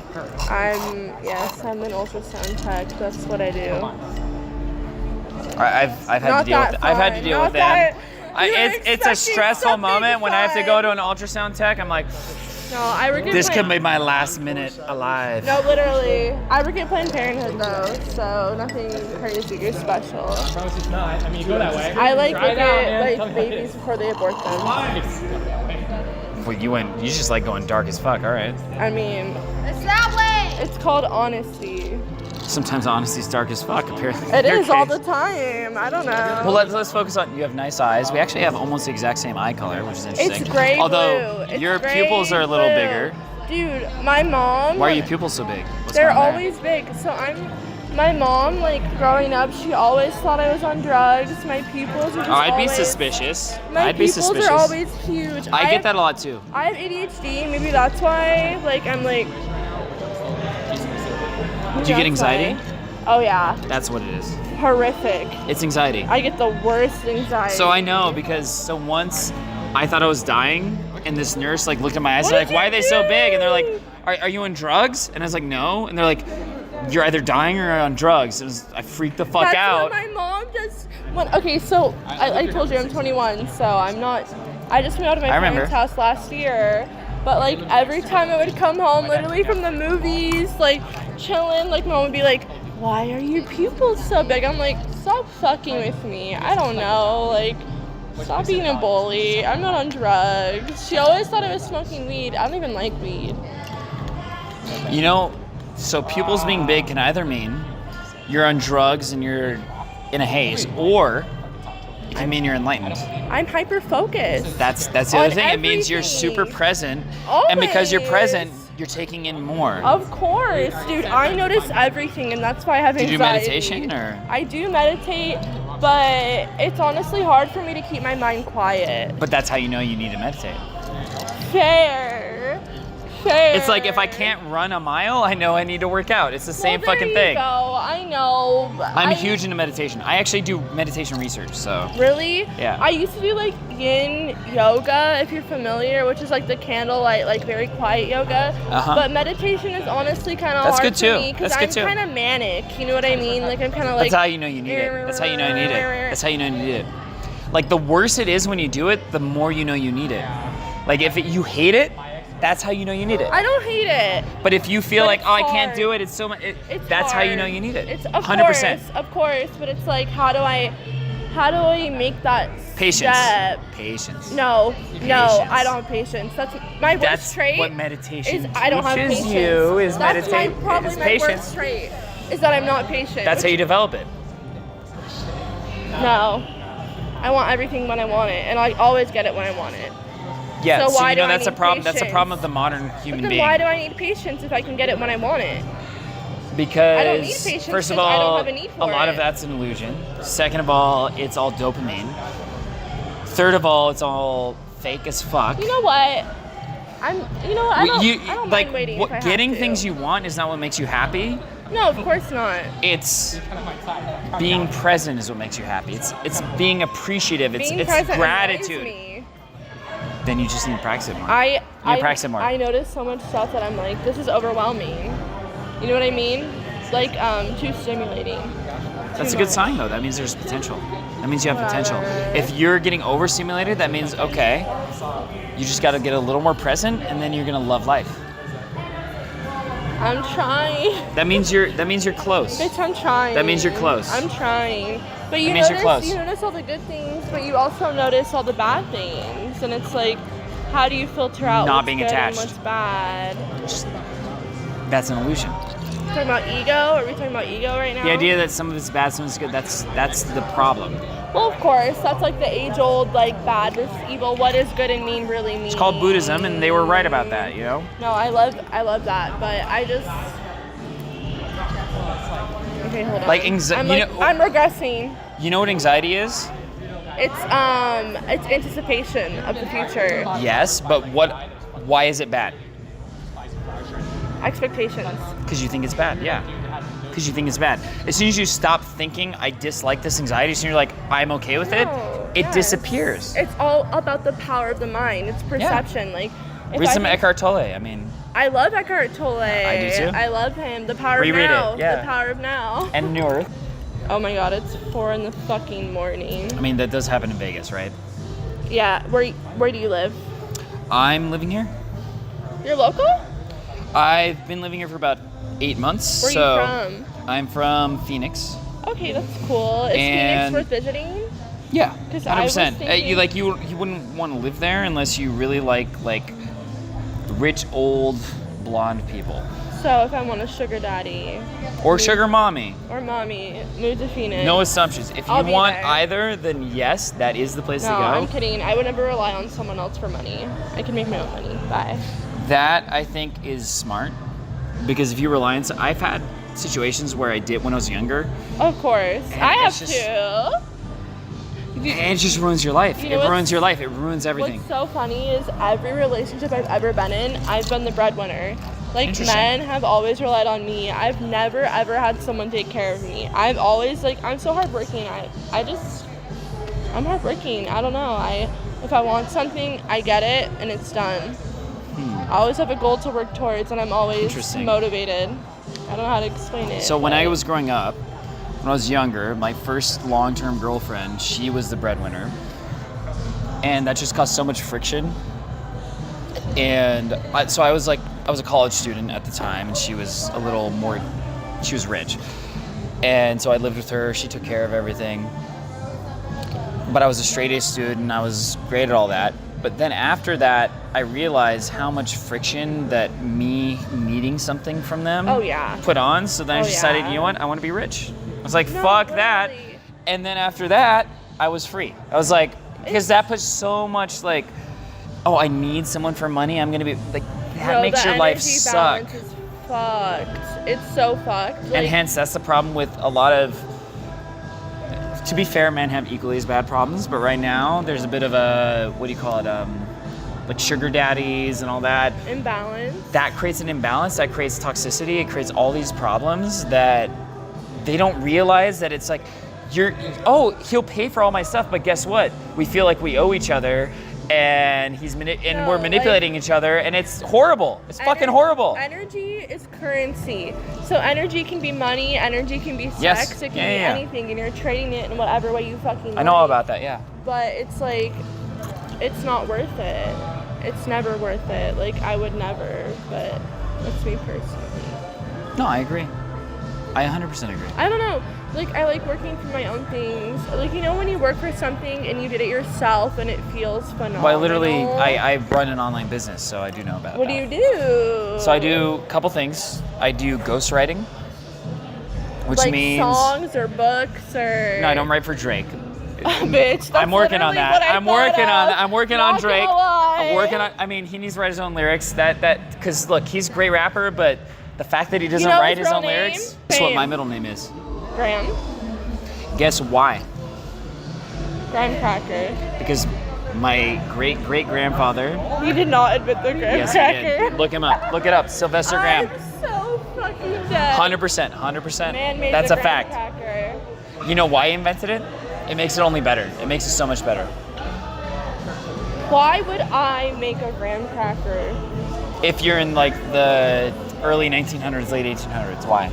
I'm an ultrasound tech. That's what I do. I've had Not to deal with that I've had to fun. deal Not with that. that- you were It's a expecting stressful something moment when I have to fun. go to an ultrasound tech. I'm like, No, I work at this could Planned- be my last minute alive. No, literally. I work at Planned Parenthood though, so nothing crazy or special. I promise it's not. I mean, you go that way. I like Try look it out, man. at Tell like me how it babies is. before they abort them. Well, you just like going dark as fuck. All right. I mean, It's that way. it's called honesty. Sometimes honesty's dark as fuck. Apparently. It in your is all case. the time. I don't know. Well, let's focus on. You have nice eyes. We actually have almost the exact same eye color, which is interesting. It's gray Although blue. It's your gray pupils are a little blue. bigger. Dude, my mom. Why are your pupils so big? What's They're going on there? always big. So my mom, like growing up, she always thought I was on drugs. My pupils are just Oh, I'd be always- suspicious. My I'd be pupils suspicious. are always huge. I get that a lot too. I have ADHD. Maybe that's why. Like I'm like. Do you get anxiety? Oh yeah, That's what it is. horrific. It's anxiety. I get the worst anxiety. So I know because once I thought I was dying, and this nurse like looked at my eyes What and like, did why you are they so big? And they're like, do? are you on drugs? And I was like, no. And they're like, you're either dying or on drugs. I freaked the fuck That's out. what my mom just. Okay, so I told you I'm 21, so I'm not. I just moved out of my I remember. parents' house last year. But like every time I would come home, literally from the movies, like chilling, like mom would be like, "Why are your pupils so big?" I'm like, "Stop fucking with me. I don't know. Like, stop being a bully. I'm not on drugs." She always thought I was smoking weed. I don't even like weed. You know, so pupils being big can either mean you're on drugs and you're in a haze, or it can mean you're enlightened. I'm hyper focused. That's the other On thing. It means you're everything. super present, and because you're present, you're taking in more. Of course, dude. I notice everything, and that's why I have Do you do anxiety. meditation, or? I do meditate, but it's honestly hard for me to keep my mind quiet. But that's how you know you need to meditate. Fair. fair. It's like if I can't run a mile, I know I need to work out. It's the same Well, fucking there thing. you go. I know. but I'm huge into meditation. I actually do meditation research, so. Really? Yeah. I used to do like yin yoga, if you're familiar, which is like the candlelight, like very quiet yoga. Uh-huh. But meditation is honestly kind of That's hard good too. for me because That's good I'm too. kind of manic. You know what I mean? Like I'm kind of like. That's how you know you need it. That's how you know you need it. That's how you know you need it. Like the worse it is when you do it, the more you know you need it. Like if you hate it, that's how you know you need it. I don't hate it. But if you feel But like, it's oh, I can't hard. do it, it's so much. It's That's how you hard. know you need it. It's 100%. Of course, but it's like how do I make that Patience. step? Patience. No, Patience. I don't have patience. That's my worst That's trait. what meditation is I don't have teaches patience. you is That's probably is my patience. worst trait is that I'm not patient. That's how you develop it. No, I want everything when I want it, and I always get it when I want it. Yeah, So so why you do know I that's a need problem. That's a patience? problem of the modern human But then being. why do I need patience if I can get it when I want it? Because I don't need patience first of 'cause I don't all, have a need a for lot it. of that's an illusion. Second of all, it's all dopamine. Third of all, it's all fake as fuck. You know what? I don't like mind waiting what, if I have getting to. things you want is not what makes you happy. No, of course not. It's being present is what makes you happy. It's being appreciative. Being It's present gratitude. annoys me. Then you just need to practice it more. I you need to practice it more. I notice so much stuff that I'm like, this is overwhelming. You know what I mean? It's like too stimulating. That's too a good much. sign though. That means there's potential. That means you have potential. Whatever. If you're getting overstimulated, that means okay, you just got to get a little more present, and then you're gonna love life. I'm trying. That means you're close. Bitch, I'm trying. That means you're close. I'm trying. But you That means you're notice, close. you notice all the good things, but you also notice all the bad things, and it's like, how do you filter out Not what's being good attached. and what's bad? That's an illusion. Talking about ego? Are we talking about ego right now? The idea that some of it's bad, some of it's good, that's the problem. Well, of course, that's like the age-old like bad versus evil. What does good and mean really mean? It's called Buddhism, and they were right about that, you know? No, I love that, but I just. Okay, hold on. Like I'm you know, I'm regressing. you know what anxiety is? It's anticipation of the future. Yes, but why is it bad? Expectations. Because you think it's bad, yeah. Because you think it's bad. As soon as you stop thinking, I dislike this anxiety, so you're like, I'm okay with it, No, it yes. disappears. It's all about the power of the mind. It's perception. Like, if Read I some think- Eckhart Tolle. I mean, I love Eckhart Tolle. I do too. I love him. The power Reread it, of now. yeah. The power of now. and New Earth. Oh my God, it's 4 in the fucking morning. I mean, that does happen in Vegas, right? Yeah. Where do you live? I'm living here. You're local? I've been living here for about 8 months. Where so are you I'm from Phoenix. from? Okay, that's cool. Is And- Phoenix worth visiting? Yeah, 'Cause I was 100%. thinking- You wouldn't want to live there unless you really like rich old blonde people So if I want a sugar daddy or sugar mommy. or mommy, move to Phoenix. No assumptions. If you I'll be want there. either, then yes, that is the place No, to go. I'm kidding. I would never rely on someone else for money. I can make my own money. Bye. That I think is smart because if you rely on, I've had situations where I did when I was younger, Of course. And I have it's just- to. and it just ruins your life. You know It what's- ruins your life. It ruins everything. What's so funny is every relationship I've ever been in, I've been the breadwinner. Like, Interesting. men have always relied on me. I've never ever had someone take care of me. I've always I'm so hardworking. I'm hardworking. I don't know. If I want something, I get it and it's done. I always have a goal to work towards, and I'm always Interesting. motivated. I don't know how to explain it. So when I but- was growing up, when I was younger, my first long-term girlfriend, she was the breadwinner. And that just caused so much friction. And so I was a college student at the time, and she was she was rich. And so I lived with her, she took care of everything. But I was a straight A student, I was great at all that. But then after that, I realized how much friction that me needing something from them Oh, yeah. put on. So then I Oh, decided, yeah. you know what, I want to be rich. I was like, No, fuck that. really. And then after that, I was free. I was like, because that puts so much oh, I need someone for money. I'm gonna be that No, makes the your life energy suck. balance is fucked. It's so fucked. And hence, that's the problem with a lot of. To be fair, men have equally as bad problems, but right now there's a bit of a what do you call it? like sugar daddies and all that. Imbalance. That creates an imbalance, that creates toxicity, it creates all these problems that they don't realize that it's like, he'll pay for all my stuff, but guess what? We feel like we owe each other, and we're manipulating each other, and it's horrible. It's fucking horrible. Energy is currency. So energy can be money, energy can be sex, Yes. it can Yeah, be yeah. anything, and you're trading it in whatever way you fucking I know all like. about that, yeah. But it's like, it's not worth it. It's never worth it. Like, I would never, but that's me personally. No, I agree. I 100% agree. I don't know. Like, I like working for my own things. Like, you know when you work for something and you did it yourself and it feels phenomenal? Well, I run an online business, so I do know about What that. do you do? So I do a couple things. I do ghostwriting, which like means... songs or books or... No, I don't write for Drake. Bitch, that's I'm working on literally that. what I I'm working thought on. of. I'm working Not on Drake. gonna lie. I'm working on. I mean, he needs to write his own lyrics. Because look, he's a great rapper, but the fact that he doesn't know write his his real own name? lyrics. That's what Fame. my middle name is. Graham. Guess why? Graham Cracker. Because my great grandfather. You did not admit the Graham Yes, he Cracker. did. Look him up. Look it up. Sylvester Graham. I'm so fucking dead. 100%. Man made That's the a Graham fact. Cracker. You know why he invented it? It makes it only better. It makes it so much better. Why would I make a graham cracker? If you're in like the early 1900s, late 1800s, why?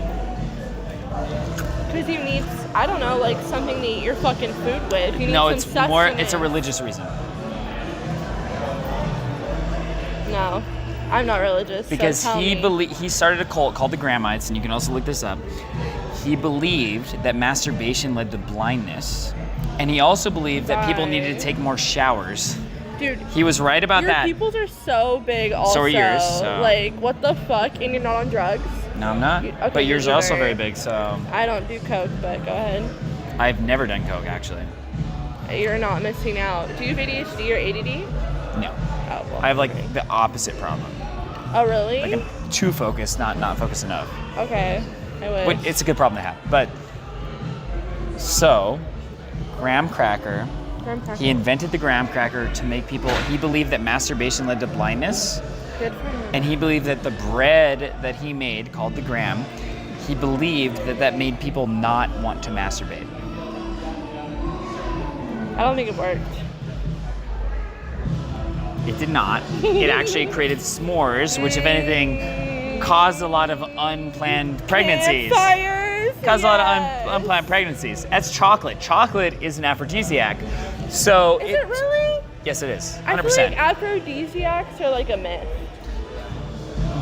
Because you need, I don't know, like something to eat your fucking food with. You need No, some it's more. It's a sustenance. religious reason. No, I'm not religious. Because so tell he me. he started a cult called the Grahamites, and you can also look this up. He believed that masturbation led to blindness, and he also believed that people needed to take more showers. Dude, He was right about your that. pupils are so big also. So are yours, so- Like, what the fuck? And you're not on drugs? No, I'm not. Okay, But yours me are also neither. very big, so I don't do coke, but go ahead. I've never done coke actually. You're not missing out. Do you have ADHD or ADD? No, Oh, well. I have like the opposite problem. Oh, really? Like I'm too focused, not focused enough. Okay, I wish. But it's a good problem to have. But so, graham cracker. Graham cracker. He invented the graham cracker to make people. He believed that masturbation led to blindness, Good for him. and he believed that the bread that he made, called the graham, he believed that made people not want to masturbate. I don't think it worked. It did not. It actually created s'mores, which, if anything, caused a lot of unplanned pregnancies. Campfires. Caused a lot yes. of unplanned pregnancies. That's chocolate. Chocolate is an aphrodisiac. So Is it really? Yes, it is. 100%. I feel like aphrodisiacs are like a myth.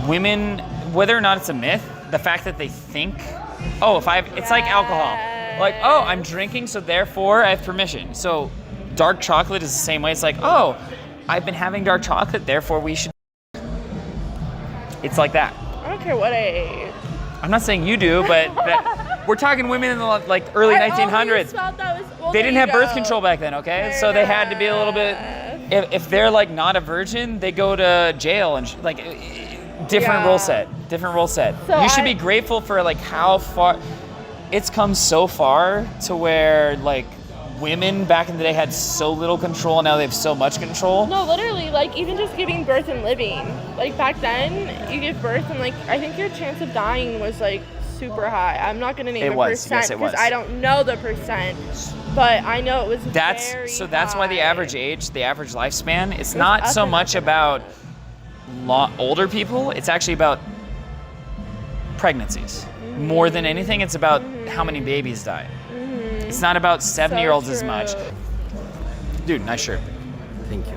Women, whether or not it's a myth, the fact that they think, oh, it's like alcohol. Like, oh, I'm drinking, so therefore I have permission. So dark chocolate is the same way. It's like, oh, I've been having dark chocolate, therefore we should. It's like that. I don't care what I ate. I'm not saying you do, but we're talking women in the like early I always 1900s. thought that was, well, They there didn't you have birth go. control back then, okay? So they had to be a little bit. If they're like not a virgin, they go to jail and different Yeah. rule set. Different rule set. So You should be grateful for like how far it's come so far to where like women back in the day had so little control, and now they have so much control. No, literally, like even just giving birth and living. Like back then, you give birth and like I think your chance of dying was like super high. I'm not gonna name It a was, percent yes, it was. I don't know the percent, but I know it was very That's why the high. average age, the average lifespan, it's not up so and much up and about older people. It's actually about pregnancies. More than anything, it's about how many babies die. It's not about 70-year-olds as much. true. Dude, nice shirt. Thank you.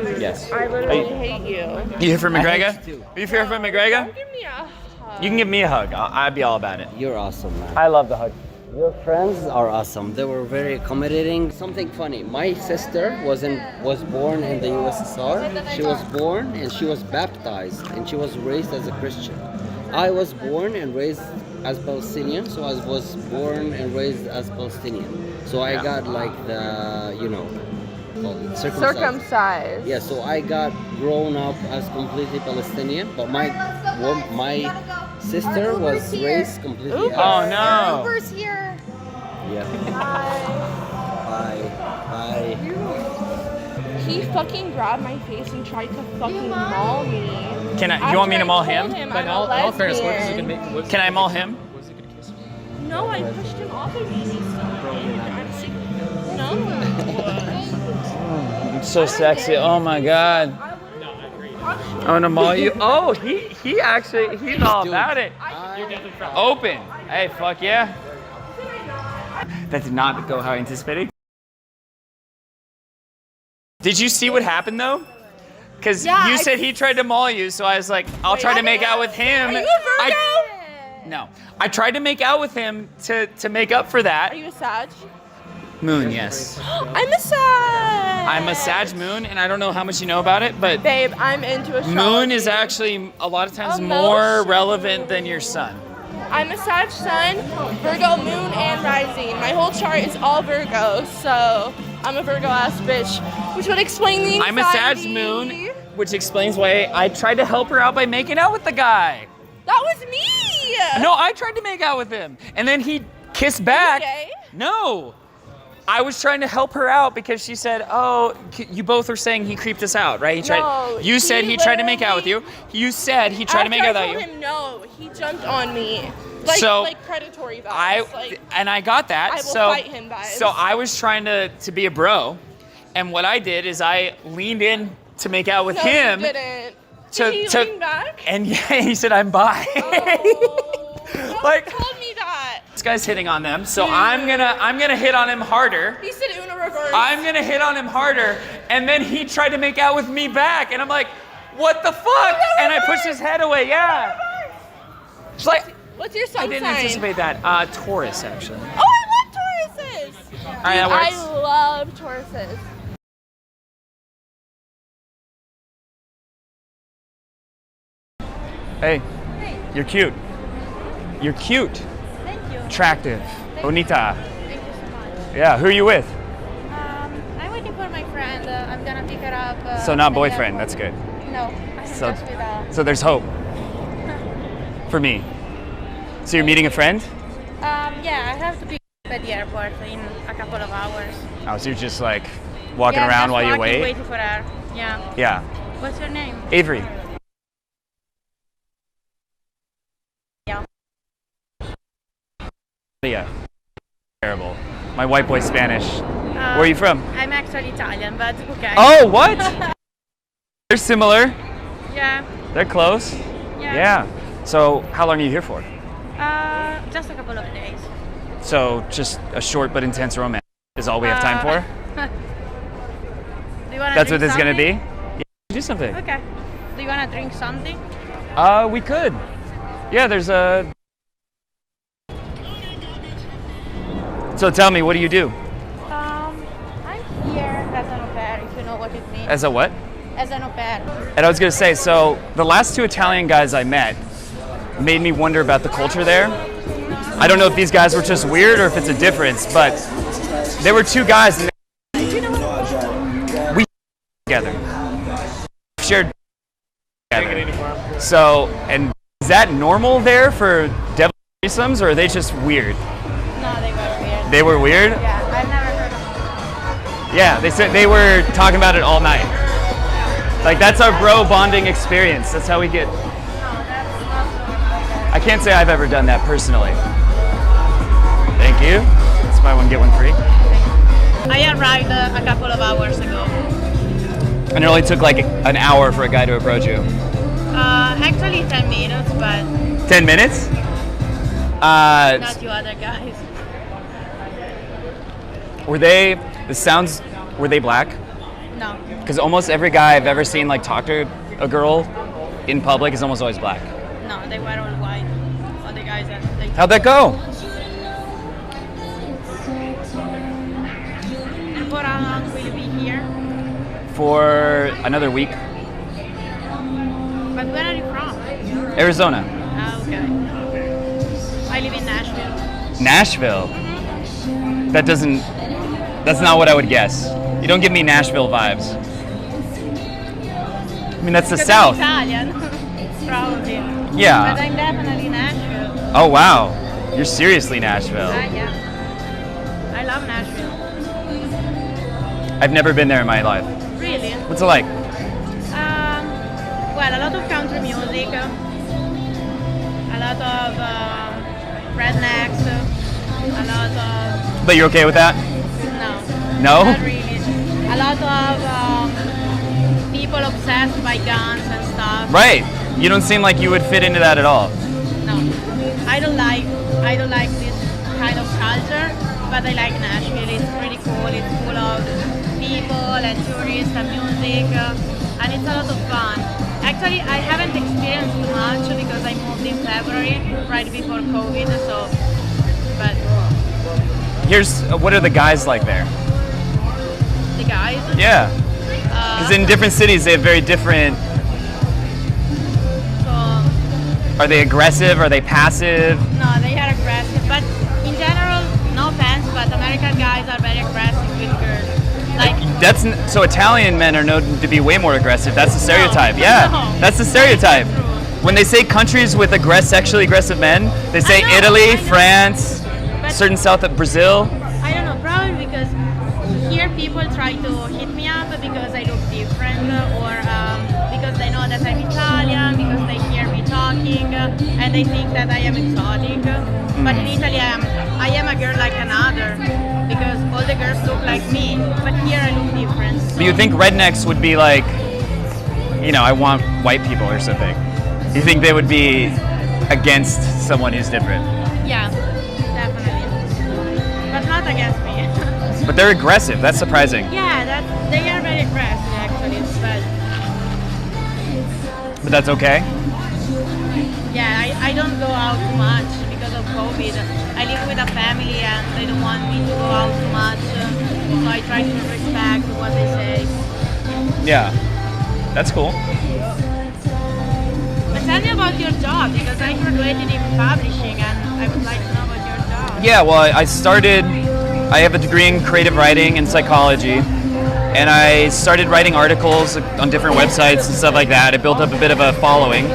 Dude, Yes. I literally hate you. You here for McGregor? hate you. Are you here for McGregor? Don't give me a hug. You can give me a hug. I'd be all about it. You're awesome, man. I love the hug. Your friends are awesome. They were very accommodating. Something funny. My sister was born in the USSR. She was born and she was baptized and she was raised as a Christian. I was born and raised as Palestinian, so I was born and raised as Palestinian. So I got like the, called it Circumcised. Yeah, so I got grown up as completely Palestinian, but my sister was raised completely as... Oh no. Uber's here. Yeah. Bye. Bye. he fucking grabbed my face and tried to fucking maul me. Can I? You want me to maul him? But in all fairness, what was he gonna make? Was Can I maul him? Was he gonna kiss you? No, I pushed him off of me. No. So sexy. Oh my god. I'm gonna maul you. Oh, he's all about it. Open. Hey, fuck yeah. That did not go how I anticipated. Did you see what happened though? Because you said he tried to maul you, so I was like, I'll try to make out with him. Are you a Virgo? No. I tried to make out with him to make up for that. Are you a Sag? Moon, yes. I'm a Sag. I'm a Sag moon, and I don't know how much you know about it, but Babe, I'm into astrology. moon is actually a lot of times more relevant than your sun. I'm a Sag sun, Virgo moon, and rising. My whole chart is all Virgo, so I'm a Virgo ass bitch, which would explain the anxiety. I'm a Sag moon, which explains why I tried to help her out by making out with the guy. That was me! No, I tried to make out with him, and then he kissed back. Okay. No. I was trying to help her out because she said, "Oh, you both were saying he creeped us out, right?" You said he tried to make out with you. You said he tried to make out with you. I told him no. He jumped on me, like predatory vibes. I got that. I will fight him vibes. So I was trying to be a bro, and what I did is I leaned in to make out with him. You didn't. Did he lean back? And yeah, he said I'm bi. Oh, like told me that. This guy's hitting on them, so I'm gonna hit on him harder. He said Una reverse. I'm gonna hit on him harder, and then he tried to make out with me back, and I'm like, what the fuck? And I pushed his head away. Yeah. It's like, what's your sun I didn't sign? anticipate that. Taurus, actually. Oh, I love Tauruses. All right, that works. I love Tauruses. Hey, you're cute. You're cute. Thank you. Attractive. Bonita. Thank you so much. Yeah, who are you with? I'm waiting for my friend. I'm gonna pick her up. So not boyfriend, that's good. No, I'm So- just with So there's hope. For me. So you're meeting a friend? Yeah, I have to pick up at the airport in a couple of hours. Oh, so you're just like walking around while you wait? Waiting for her. Yeah. Yeah. What's your name? Avery. Yeah. Yeah. Terrible. My white boy Spanish. Where are you from? I'm actually Italian, but okay. Oh, what? They're similar. Yeah. They're close. Yeah. So how long are you here for? Just a couple of days. So just a short but intense romance is all we have time for? Do you wanna That's what drink this is gonna be? something? Yeah, do something. Okay. Do you wanna drink something? We could. Yeah, there's a... So tell me, what do you do? I'm here as an au pair, if you know what it means. As a what? As an au pair. And I was gonna say, so the last two Italian guys I met made me wonder about the culture there. I don't know if these guys were just weird or if it's a difference, but there were two guys and we together. Shared together. So, and is that normal there for devil threesomes, or are they just weird? No, they were weird. They were weird? Yeah, I've never heard of them. Yeah, they said they were talking about it all night. Like, that's our bro bonding experience. That's how we get. I can't say I've ever done that personally. Thank you. That's buy one, get one free. I arrived a couple of hours ago. And it only took like an hour for a guy to approach you. Actually 10 minutes, but 10 minutes? not you other guys. Were they, were they black? No. Because almost every guy I've ever seen like talk to a girl in public is almost always black. No, they were all white. All the guys that they... How'd that go? And for how long will you be here? For another week. But where are you from? Arizona. Ah, okay. I live in Nashville. Nashville? That's not what I would guess. You don't give me Nashville vibes. I mean, that's the Because South. I'm Italian, probably. Yeah. But I'm definitely Nashville. Oh, wow. You're seriously Nashville. Yeah. I love Nashville. I've never been there in my life. Really? What's it like? Well, a lot of country music, a lot of rednecks, a lot of... But you're okay with that? No. No? Not really. A lot of people obsessed by guns and stuff. Right. You don't seem like you would fit into that at all. No. I don't like this kind of culture, but I like Nashville. It's pretty cool. It's full of people and tourists and music, and it's a lot of fun. Actually, I haven't experienced too much because I moved in February, right before COVID, so, but... What are the guys like there? The guys? Yeah. Because in different cities, they have very different... Are they aggressive? Are they passive? No, they are aggressive, but in general, no offense, but American guys are very aggressive with girls. So Italian men are known to be way more aggressive. That's the stereotype. That's the stereotype. When they say countries with sexually aggressive men, they say Italy, France, certain south of Brazil. I don't know, probably because here people try to hit me up because I look different, or because they know that I'm Italian, because they hear me talking, and they think that I am exotic. But in Italy, I am a girl like another, because all the girls look like me, but here I look different. So. But you think rednecks would be like, I want white people or something. You think they would be against someone who's different? Yeah, definitely. But not against me. But they're aggressive. That's surprising. Yeah, they are very aggressive actually, But that's okay? Yeah, I don't go out too much because of COVID. I live with a family and they don't want me to go out too much, so I try to respect what they say. Yeah, that's cool. But tell me about your job, because I graduated in publishing and I would like to know about your job. Yeah, well, I have a degree in creative writing and psychology, and I started writing articles on different websites and stuff like that. I built up a bit of a following.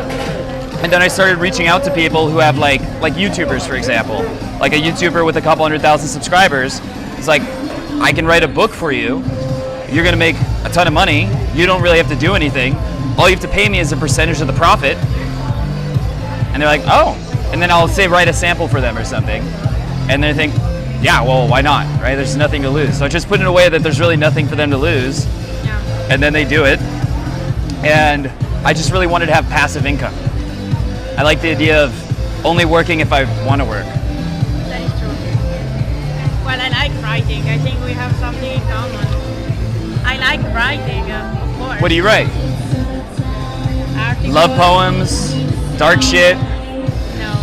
And then I started reaching out to people who have like YouTubers, for example. Like a YouTuber with a couple 100,000 subscribers. It's like, I can write a book for you. You're gonna make a ton of money. You don't really have to do anything. All you have to pay me is a percentage of the profit. And they're like, oh. And then I'll say write a sample for them or something. And they think, yeah, well, why not, right? There's nothing to lose. So I just put it in a way that there's really nothing for them to lose. Yeah. And then they do it. And I just really wanted to have passive income. I like the idea of only working if I want to work. That is true. Well, I like writing. I think we have something in common. I like writing, of course. What do you write? Articles. Love poems, dark shit. No.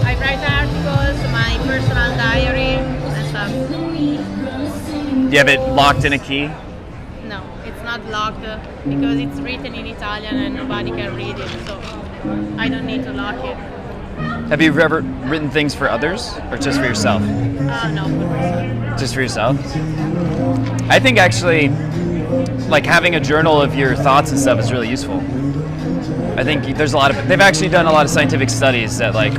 I write articles, my personal diary, and stuff. Do you have it locked in a key? No, it's not locked because it's written in Italian and nobody can read it, so I don't need to lock it. Have you ever written things for others or just for yourself? No, for myself. Just for yourself? I think actually, like having a journal of your thoughts and stuff is really useful. I think they've actually done a lot of scientific studies that like,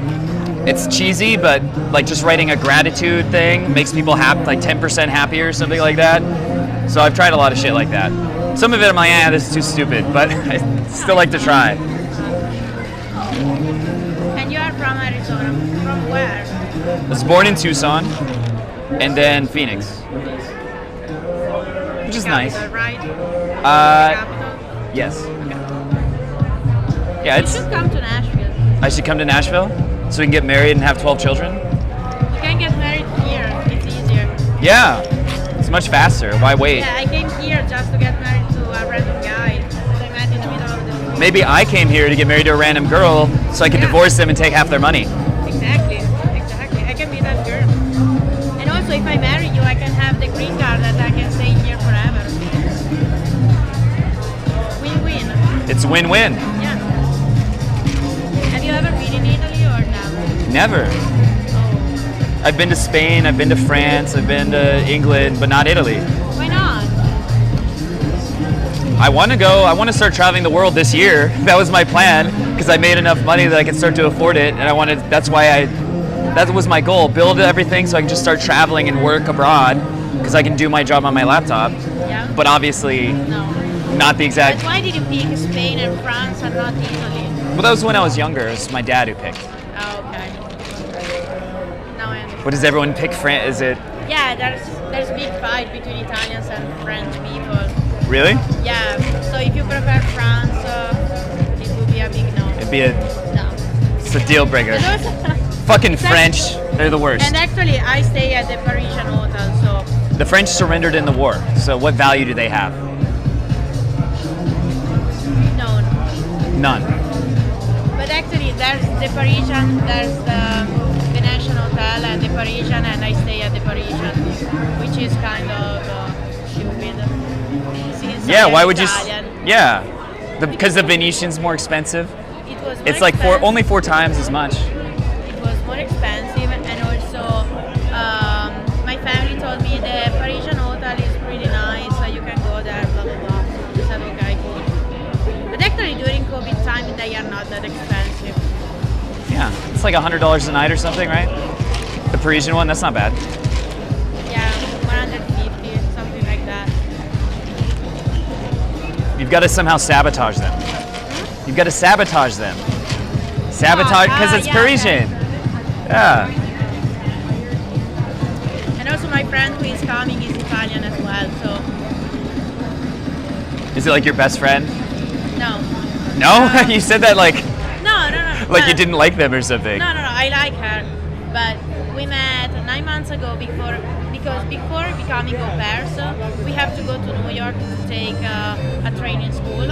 it's cheesy, but like just writing a gratitude thing makes people like 10% happier or something like that. So I've tried a lot of shit like that. Some of it I'm like, this is too stupid, but I still like to try. And you are from Arizona. From where? I was born in Tucson and then Phoenix, which is nice. Capital, right? Capital? Yes. Okay. Yeah, You should come to Nashville. I should come to Nashville so we can get married and have 12 children? You can get married here. It's easier. Yeah, it's much faster. Why wait? Yeah, I came here just to get married to a random guy that I met in the middle of the street. Maybe I came here to get married to a random girl so I could divorce them and take half their money. Exactly. I can be that girl. And also, if I marry you, I can have the green card that I can stay here forever. Win-win. It's win-win. Yeah. Have you ever been in Italy or no? Never. Oh. I've been to Spain, I've been to France, I've been to England, but not Italy. Why not? I want to start traveling the world this year. That was my plan because I made enough money that I could start to afford it, and that was my goal, build everything so I can just start traveling and work abroad because I can do my job on my laptop. Yeah. But obviously, No. not the exact. But why did you pick Spain and France and not Italy? Well, that was when I was younger. It was my dad who picked. Oh, okay. Now I understand. What does everyone pick? France? Is it Yeah, there's a big fight between Italians and French people. really? Yeah. So if you prefer France, it would be a big no. It'd be a. No. It's a deal breaker. But also- Fucking Exactly. French. They're the worst. And actually, I stay at the Parisian hotel, so The French surrendered in the war. So what value do they have? no. None. But actually, there's the Parisian, there's the National Hotel and the Parisian, and I stay at the Parisian, which is kind of stupid. Since Yeah. I am Why would you? Italian, Yeah. Because the Venetian's more expensive. It was more It's like only 4 times as much. It was more expensive, and also my family told me the Parisian hotel is pretty nice, so you can go there, blah blah blah. I said okay, cool. But actually during COVID time they are not that expensive. Yeah. It's like $100 a night or something, right? The Parisian one. That's not bad. Yeah, 150, something like that. You've got to somehow sabotage them. You've got to sabotage them. Sabotage because it's yeah, Parisian. Yeah. And also my friend who is coming is Italian as well, so Is it like your best friend? no. No, you said that like No. like you but- didn't like them or something. No, I like her, but we met 9 months ago because before becoming au pairs, we have to go to New York to take a training school.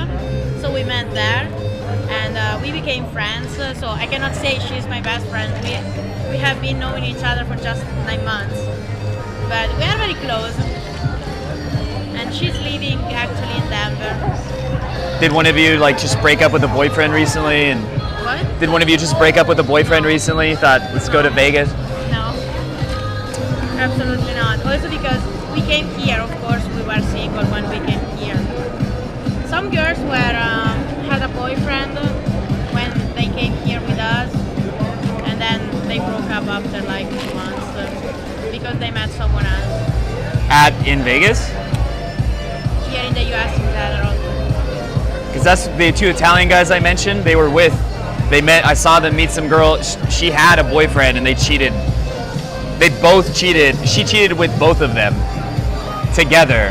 So we met there, and we became friends. So I cannot say she's my best friend. We have been knowing each other for just 9 months, but we are very close. And she's living actually in Denver. Did one of you like just break up with a boyfriend recently? And What? did one of you just break up with a boyfriend recently? You thought, let's go to Vegas. No, absolutely not. Also because we came here, of course, we were single when we came here. Some girls were had a boyfriend when they came here with us, and then they broke up after like 2 months because they met someone else In Vegas? here in the U.S. in general. Because that's the 2 Italian guys I mentioned. They met. I saw them meet some girl. She had a boyfriend and they cheated. They both cheated. She cheated with both of them together.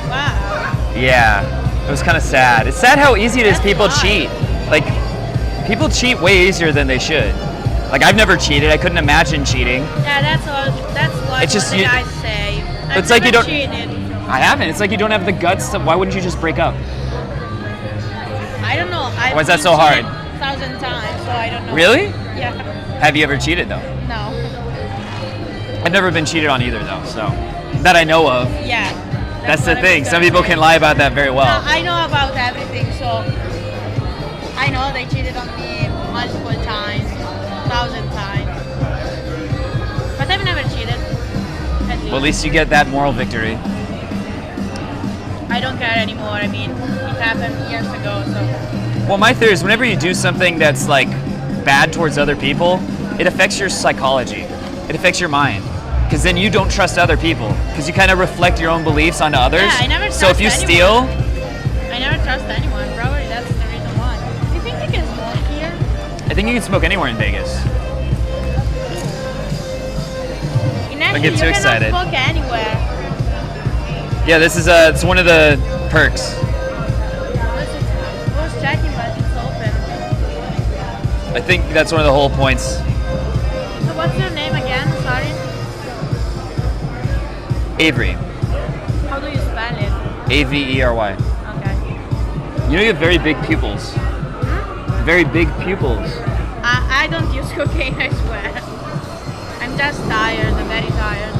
Wow. Yeah, it was kind of sad. It's sad how easy it is. People cheat. Like, people cheat way easier than they should. Like, I've never cheated. I couldn't imagine cheating. Yeah, that's all. That's what It's just the you- guys say. I've It's like you never don't- cheated. I haven't. It's like you don't have the guts to. Why wouldn't you just break up? I don't know. I've Why is that been so hard? cheated 1,000 times, so I don't know. Really? Yeah. Have you ever cheated though? No. I've never been cheated on either though. So that I know of. Yeah. That's the what I thing. was Some gonna people say. can lie about that very No, well. I know about everything, so I know they cheated on me multiple times, 1,000 times. But I've never cheated. Well, at least you get that moral victory. I don't care anymore. I mean, it happened years ago, so Well, my theory is whenever you do something that's like bad towards other people, it affects your psychology. It affects your mind. Because then you don't trust other people. Because you kind of reflect your own beliefs onto others. Yeah, I never So if you trust steal, I never trust anyone. Probably that's the reason why. Do you think you can smoke here? I think you can smoke anywhere in Vegas. In Don't Nashville, get too you excited. cannot smoke anywhere. Yeah, this is it's one of the perks. I was checking, but it's open. I think that's one of the whole points. So what's your name again? Sorry. Avery. How do you spell it? Avery. Okay. You know you have very big pupils. Very big pupils. I don't use cocaine, I swear. I'm just tired. I'm very tired.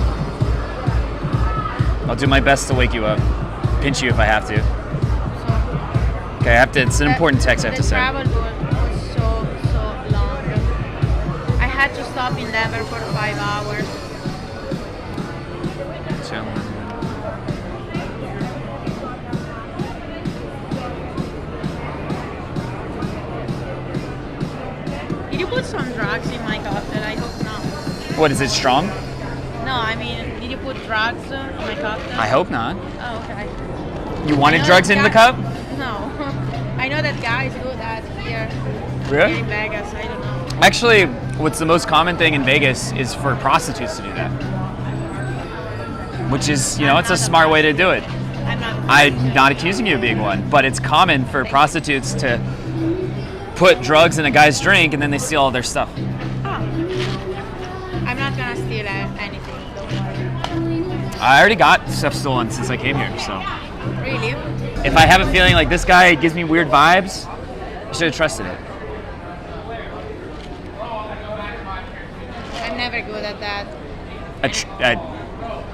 I'll do my best to wake you up. Pinch you if I have to. Okay, I have to. It's an important text I have to The send. travel was so long. I had to stop in Denver for 5 hours. So, Did you put some drugs in my cocktail? I hope not. what is it strong? No, I mean, Did you put drugs in my cocktail? I hope not. Oh, okay. You I wanted know drugs that in the guy- cup? No. I know that guys do that here. Really? Here in Vegas. I don't know. Actually, what's the most common thing in Vegas is for prostitutes to do that. Which is, it's a smart way to do it. I'm not accusing you of being one, but it's common for prostitutes to put drugs in a guy's drink and then they steal all their stuff. Oh. I'm not gonna steal anything. Don't worry. I already got stuff stolen since I came here, so. Really? If I have a feeling like this guy gives me weird vibes, I should have trusted it. I'm never good at that. At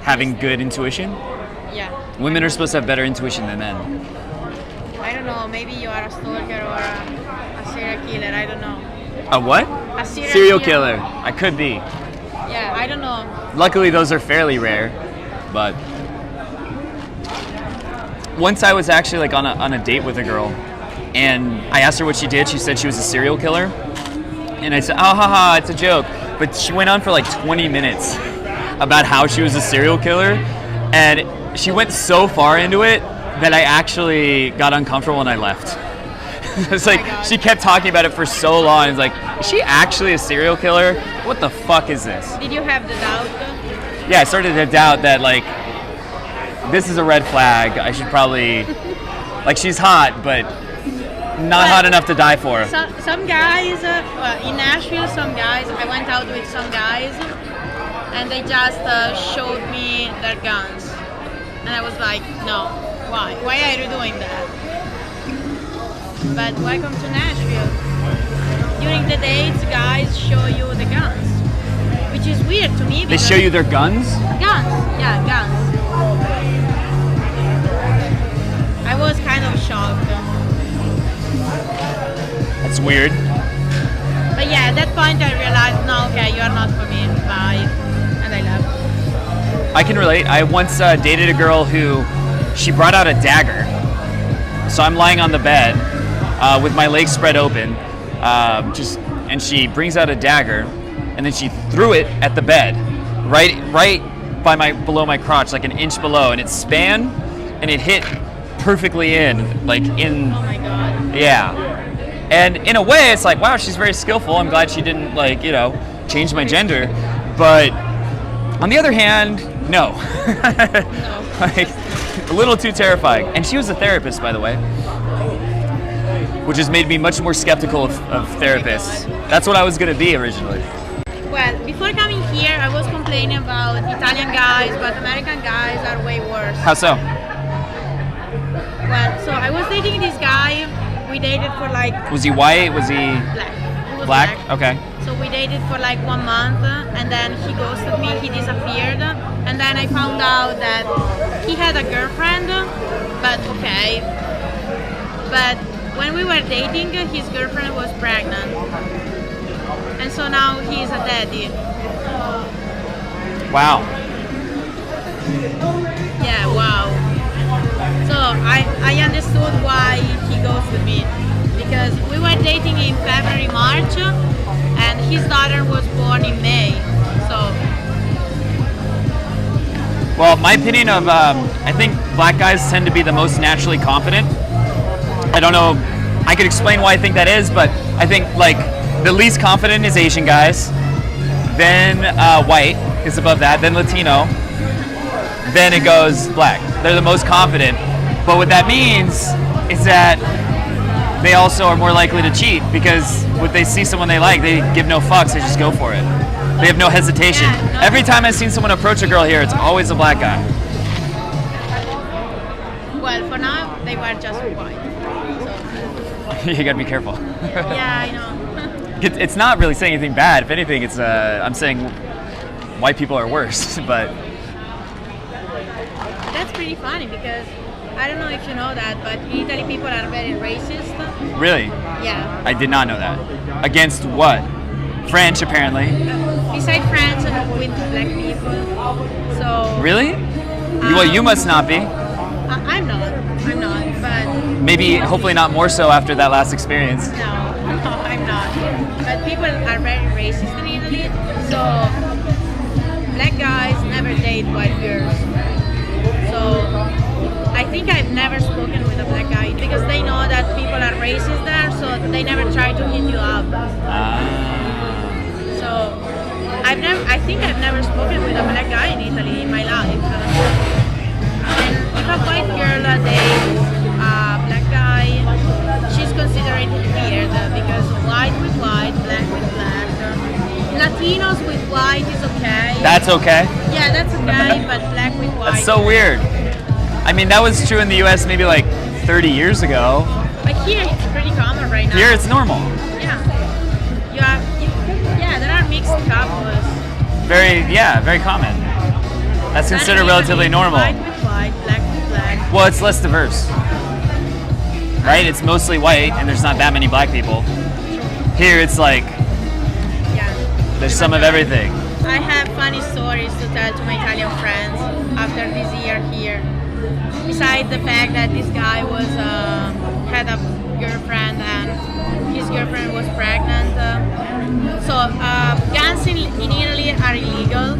having good intuition? Yeah. Women are supposed to have better intuition than men. I don't know. Maybe you are a stalker or a serial killer. I don't know. A what? A serial Serial killer. killer. I could be. Yeah, I don't know. Luckily, those are fairly rare, but once I was actually like on a date with a girl, and I asked her what she did. She said she was a serial killer, and I said, "Oh, haha, it's a joke." But she went on for like 20 minutes about how she was a serial killer, and she went so far into it that I actually got uncomfortable and I left. It's like she kept talking about it for so long. It's like, is she actually a serial killer? What the fuck is this? Did you have the doubt? Yeah, I started to doubt that, like, this is a red flag. I should probably, like, she's hot, but not hot enough to die for. Some guys, in Nashville, some guys, I went out with some guys, and they just showed me their guns. And I was like, no, why? Why are you doing that? But welcome to Nashville. During the dates, guys show you the guns, which is weird to me. They show you their guns? Guns, yeah, guns. I was kind of shocked. That's weird. But yeah, at that point I realized, no, okay, you are not for me, bye. And I left. I can relate. I once dated a girl who, she brought out a dagger. So I'm lying on the bed with my legs spread open, and she brings out a dagger, and then she threw it at the bed, right by below my crotch, like an inch below, and it span, and it hit perfectly in, like in. Oh my god. Yeah. And in a way, it's like, wow, she's very skillful. I'm glad she didn't, like, change my gender. But on the other hand, no. Like, a little too terrifying. And she was a therapist, by the way, which has made me much more skeptical of therapists. That's what I was going to be originally. Well, before coming here, I was complaining about Italian guys, but American guys are way worse. How so? Well, so I was dating this guy. We dated for like... Was he white? Was he... Black. He was Black? Okay. So we dated for like 1 month, and then he ghosted me, he disappeared, and then I found out that he had a girlfriend, but okay. But when we were dating, his girlfriend was pregnant. And so now he's a daddy. Wow. Yeah, wow. So I understood why he ghosted me. Because we were dating in February, March, and his daughter was born in May. So. Well, my opinion of, I think black guys tend to be the most naturally confident. I don't know, I could explain why I think that is, but I think, like, the least confident is Asian guys, then white is above that, then Latino, then it goes black. They're the most confident, but what that means is that they also are more likely to cheat, because when they see someone they like, they give no fucks, they just go for it. They have no hesitation. Yeah, no. Every time I've seen someone approach a girl here, it's always a black guy. Well, for now, they were just white. So. You gotta be careful. Yeah, I know. It's not really saying anything bad. If anything, it's I'm saying white people are worse, but... That's pretty funny, because I don't know if you know that, but in Italy people are very racist. Really? Yeah. I did not know that. Against what? French, apparently. Besides France, with black people. So. Really? Well, you must not be. I'm not, but. Maybe, hopefully not more so after that last experience. No, I'm not. But people are very racist in Italy, so black guys never date white girls. So I think I've never spoken with a black guy because they know that people are racist there, so they never try to hit you up. So I think I've never spoken with a black guy in Italy in my life. And if a white girl dates a black guy, she's considered weird because white with white, black with black. Latinos with white is okay. That's okay? Yeah, that's okay, but black with white. That's so weird. I mean, that was true in the US maybe like 30 years ago. But here it's pretty common right now. Here it's normal. Yeah. Yeah, there are mixed couples. Very common. That's considered relatively normal. White with white, black with black. Well, it's less diverse. Right? It's mostly white and there's not that many black people. Here it's like, there's some of everything. I have funny stories to tell to my Italian friends after this year here. Besides the fact that this guy was had a girlfriend and his girlfriend was pregnant. Guns in Italy are illegal.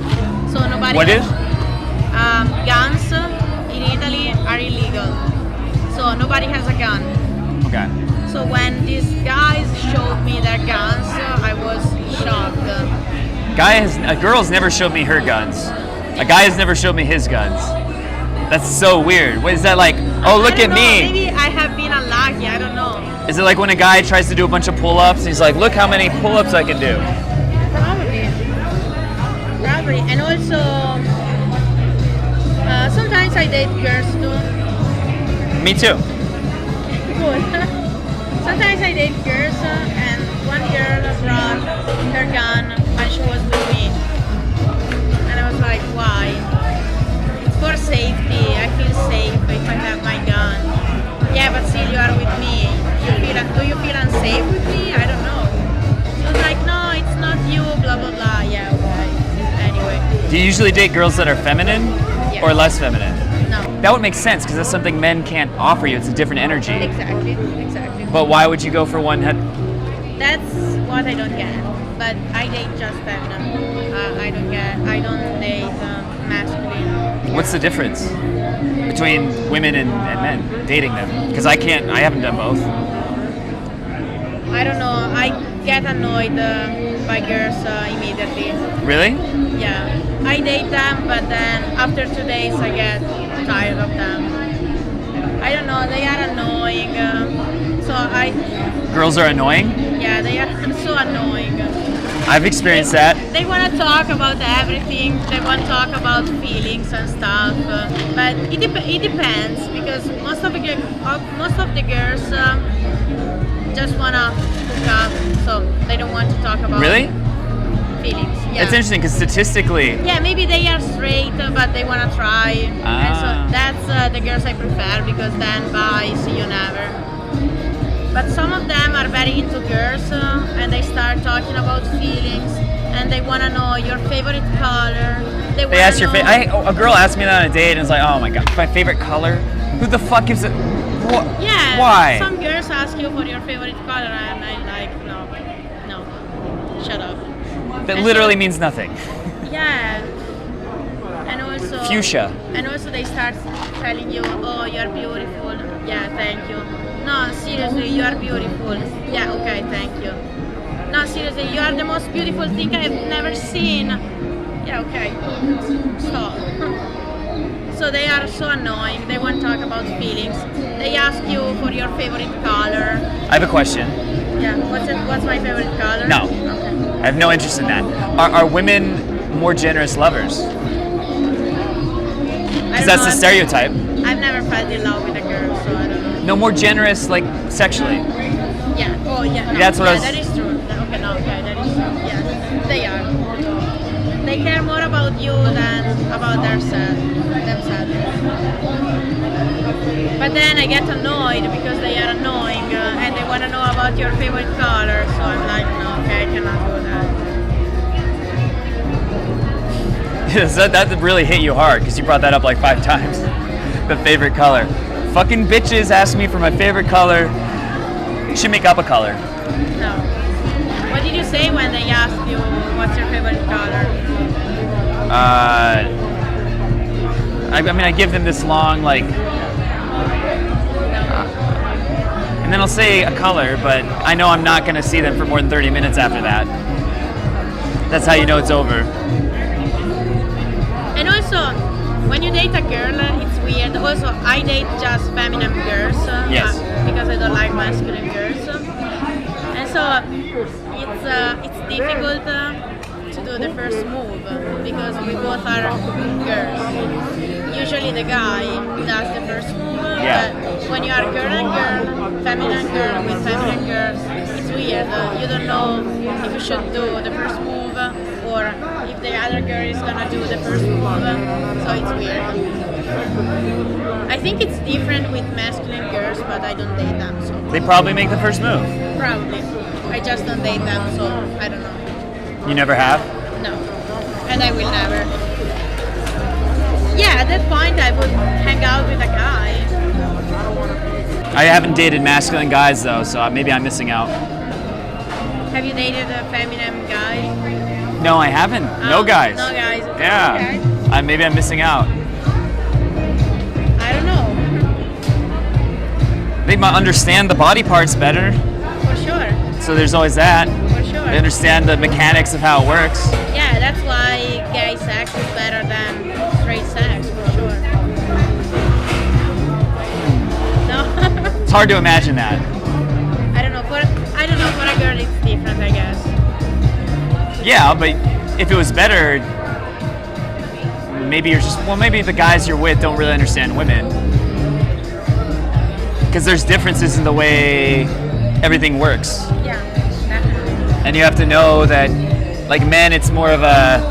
So nobody. What is? Guns in Italy are illegal. So nobody has a gun. Okay. So when these guys showed me their guns, I was shocked. A girl's never showed me her guns. A guy has never showed me his guns. That's so weird. What is that like? Oh, look at me. Maybe I have been unlucky. I don't know. Is it like when a guy tries to do a bunch of pull-ups and he's like, look how many pull-ups I can do? Probably. And also, sometimes I date girls too. Me too. Cool. Sometimes I date girls and one girl brought her gun when she was with me. And I was like, why? It's for safety. I feel safe if I have my gun. Yeah, but still you are with me. Do you feel unsafe with me? I don't know. She was like, no, it's not you, blah, blah, blah. Yeah, okay. Anyway. Do you usually date girls that are feminine or less feminine? No. That would make sense because that's something men can't offer you. It's a different energy. Exactly. But why would you go for one that... That's what I don't get. But I date just feminine. I don't date masculine. What's the difference between women and men, dating them? Because I haven't done both. I don't know. I get annoyed by girls immediately. Really? Yeah. I date them, but then after 2 days I get tired of them. I don't know. They are annoying. Girls are annoying? Yeah, they are so annoying. I've experienced that. They want to talk about everything. They want to talk about feelings and stuff. But it depends because most of the girls just want to hook up, so they don't want to talk about feelings. Yeah. It's interesting because statistically... Yeah, maybe they are straight, but they want to try. And so that's the girls I prefer because then bye, see you never. But some of them are very into girls and they start talking about feelings and they want to know your favorite color. They ask your a girl asked me that on a date and was like, oh my god, my favorite color? Who the fuck gives it? Yeah. Why? Some girls ask you for your favorite color and I'm like, no, shut up. That literally means nothing. Yeah. And also... Fuchsia. And also they start telling you, oh, you're beautiful. Yeah, thank you. No, seriously, you are beautiful. Yeah, okay, thank you. No, seriously, you are the most beautiful thing I've never seen. Yeah, okay. Stop. So they are so annoying. They won't talk about feelings. They ask you for your favorite color. I have a question. Yeah, what's my favorite color? No. Okay. I have no interest in that. Are women more generous lovers? Because that's the stereotype. I've never felt in love with a girl, so I don't know. No, more generous, like, sexually. Yeah, oh yeah. No, That's what I was... that is true. Okay, no, okay, that is true. Yes, they are. They care more about you than about themselves. But then I get annoyed because they are annoying and they want to know about your favorite color, so I'm like, no, okay, I cannot do that. So that really hit you hard because you brought that up like 5 times. The favorite color. Fucking bitches ask me for my favorite color. You should make up a color. No. What did you say when they asked you what's your favorite color? I mean, I give them this long, like, and then I'll say a color, but I know I'm not going to see them for more than 30 minutes after that. That's how you know it's over. And also, when you date a girl, it's weird. Also, I date just feminine girls. Yes. Because I don't like masculine girls. And so it's difficult to do the first move because we both are girls. Usually the guy does the first move. Yeah. But when you are girl and girl, feminine girl with feminine girls, it's weird. You don't know if you should do the first move or if the other girl is gonna do the first move. So it's weird. I think it's different with masculine girls, but I don't date them, so They probably make the first move. probably. I just don't date them, so I don't know. You never have? No. And I will never. Yeah, at that point I would hang out with a guy. I haven't dated masculine guys though, so maybe I'm missing out. Have you dated a feminine guy? No, I haven't. No guys. No guys. Yeah. Okay. Maybe I'm missing out. I don't know. They might understand the body parts better, For sure. so there's always that. For sure. They understand the mechanics of how it works. Yeah, that's why gay sex is better than straight sex, for sure. No. It's hard to imagine that. I don't know. For a girl it's different, I guess. Yeah, but if it was better, maybe maybe the guys you're with don't really understand women. Because there's differences in the way everything works. Yeah, definitely. And you have to know that, like men, it's more of a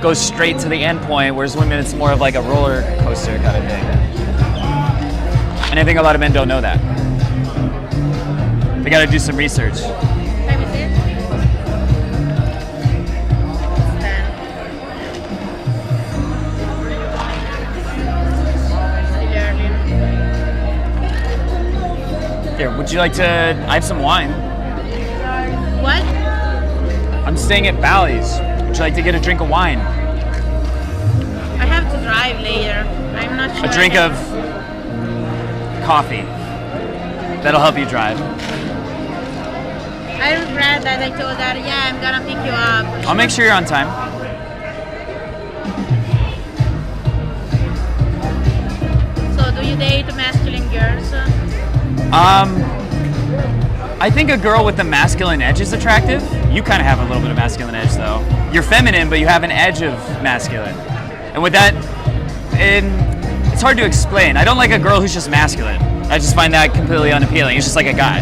goes straight to the end point, whereas women, it's more of like a roller coaster kind of thing. And I think a lot of men don't know that. They got to do some research. Let me see it. Here, would you like to? I have some wine. What? I'm staying at Bally's. Would you like to get a drink of wine? I have to drive later. I'm not sure. A drink of coffee. That'll help you drive. I regret that I told her, yeah, I'm gonna pick you up. I'll make sure you're on time. So, do you date masculine girls? I think a girl with the masculine edge is attractive. You kind of have a little bit of masculine edge, though. You're feminine, but you have an edge of masculine. And with that, it's hard to explain. I don't like a girl who's just masculine. I just find that completely unappealing. It's just like a guy.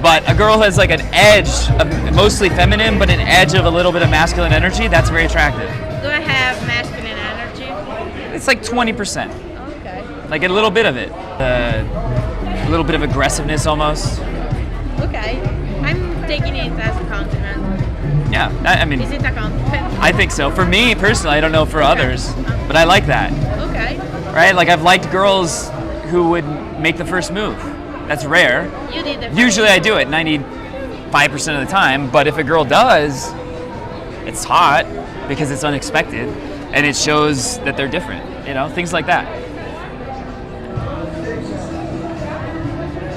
But a girl who has like an edge of mostly feminine, but an edge of a little bit of masculine energy, that's very attractive. Do I have masculine energy? It's like 20%. Okay. Like a little bit of it. A little bit of aggressiveness almost. Okay. I'm taking it as a compliment. Yeah, I mean, Is it a compliment? I think so. For me personally, I don't know for others, but I like that. Okay. Right? Like I've liked girls who would make the first move. That's rare. You did the Usually I do it 95% of the time, but if a girl does, it's hot because it's unexpected and it shows that they're different, you know, things like that.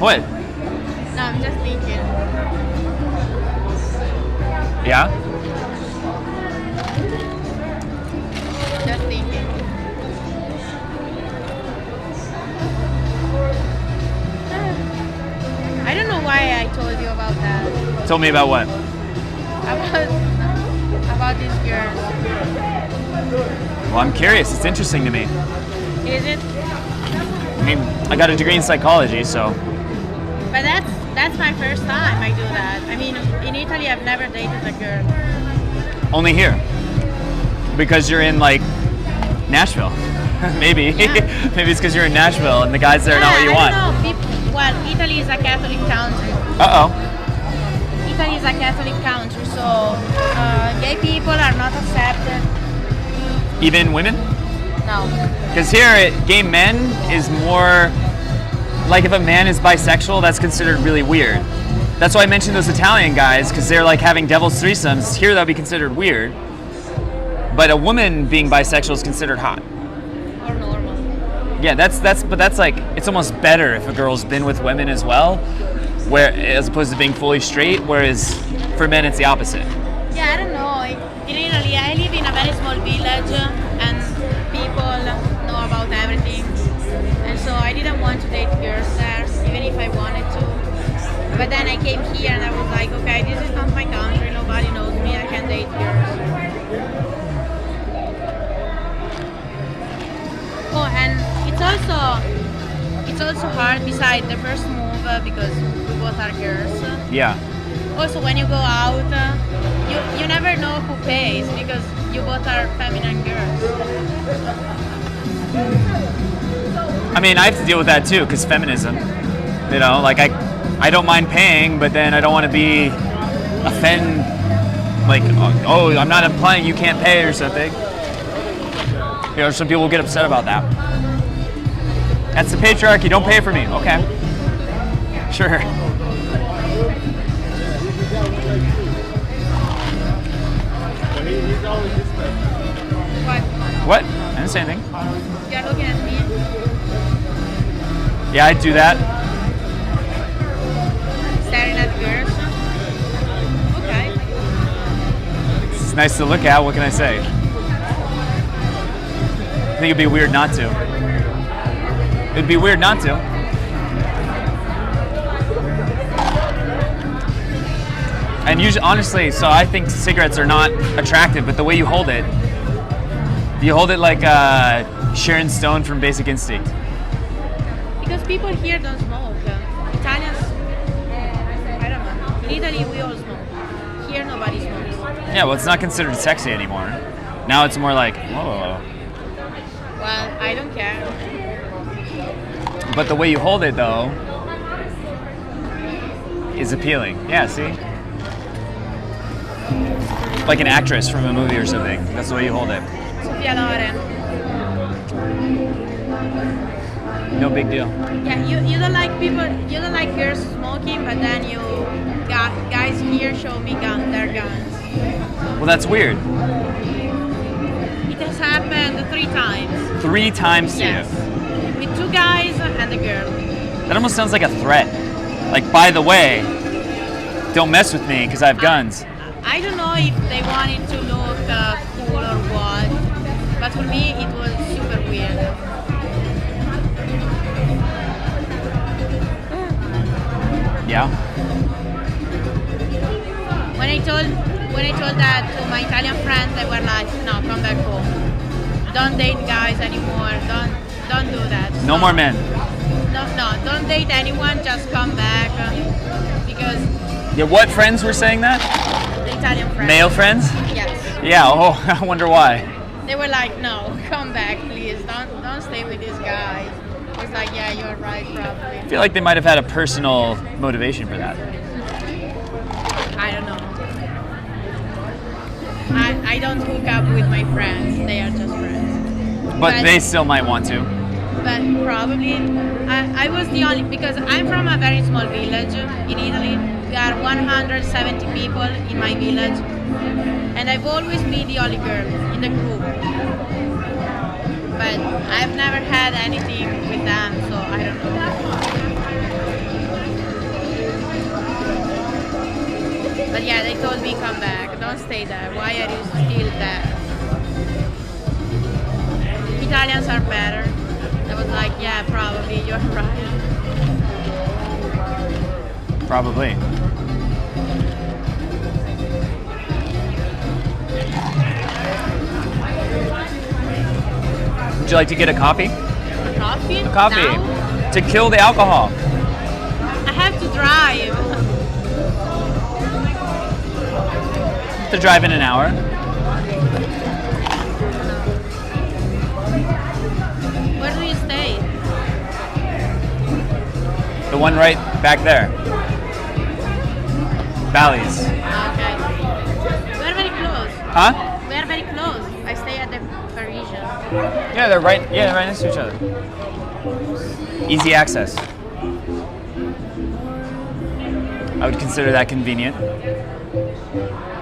What? No, I'm just thinking. Yeah? Just thinking. I don't know why I told you about that. Told me about what? About this girl. Well, I'm curious. It's interesting to me. Is it? I mean, I got a degree in psychology, so. But that's my first time I do that. I mean, in Italy I've never dated a girl. Only here. Because you're in, like, Nashville. Maybe. Yeah. Maybe it's because you're in Nashville and the guys there are not what you want. I don't know. Well, Italy is a Catholic country. Uh-oh. Italy is a Catholic country, so gay people are not accepted. Even women? No. Because here, gay men is more like if a man is bisexual, that's considered really weird. That's why I mentioned those Italian guys, because they're like having devil's threesomes. Here, that would be considered weird. But a woman being bisexual is considered hot. Or normal. Yeah, but that's like, it's almost better if a girl's been with women as well, where as opposed to being fully straight, whereas for men it's the opposite. Yeah, I don't know. In Italy, I live in a very small village and people know about everything. And so I didn't want to date girls there, even if I wanted to. But then I came here and I was like, okay, this is not my country, nobody knows me, I can date girls. Oh, and it's also hard beside the first move because we both are girls. Yeah. Also, when you go out, you never know who pays because you both are feminine girls. I mean, I have to deal with that too, because feminism. You know, like I don't mind paying, but then I don't want to be like, oh, I'm not implying you can't pay or something. You know, some people will get upset about that. That's the patriarchy. Don't pay for me. Okay. Sure. What? I didn't say anything. You're looking at me. Yeah, I do that. Staring at girls. Okay. It's nice to look at. What can I say? I think it'd be weird not to. It'd be weird not to. And usually, honestly, so I think cigarettes are not attractive, but the way you hold it like Sharon Stone from Basic Instinct. Because people here don't smoke. Italians, I don't know. In Italy, we all smoke. Here, nobody smokes. Yeah, well, it's not considered sexy anymore. Now it's more like, whoa. Well, I don't care. But the way you hold it, though, is appealing. Yeah, see? Like an actress from a movie or something. That's the way you hold it. Sophia Loren. No big deal. Yeah, you don't like girls smoking, but then guys here show me their guns. Well, that's weird. It has happened 3 times. 3 times to Yes. With 2 guys and a girl. That almost sounds like a threat. Like, by the way, don't mess with me because I have guns. I don't know if they wanted to look cool or what, but for me it was super weird. Yeah. When I told that to my Italian friends, they were like, "No, come back home. Don't date guys anymore. Don't do that. No more men. No, don't date anyone. Just come back because Yeah, what friends were saying that? the Italian friends. Male friends? Yes. Yeah, oh, I wonder why. They were like, "No, come back, please. Don't stay with this guy." I was like, "Yeah, you're right, probably." I feel like they might have had a personal motivation for that. I don't know. I don't hook up with my friends. They are just friends. But they still might want to. But probably, I was the only, because I'm from a very small village in Italy. We are 170 people in my village. And I've always been the only girl in the group. But I've never had anything with them, so I don't know. But yeah, they told me come back, don't stay there. Why are you still there? Italians are better. I was like, yeah, probably, you're right. Probably. Would you like to get a coffee? A coffee? A coffee. Now? To kill the alcohol. I have to drive. To drive in an hour. Where do you stay? The one right back there. Bally's. Okay. We're very close. Huh? We're very close. I stay at the Parisian. Yeah, they're right next to each other. Easy access. I would consider that convenient. Do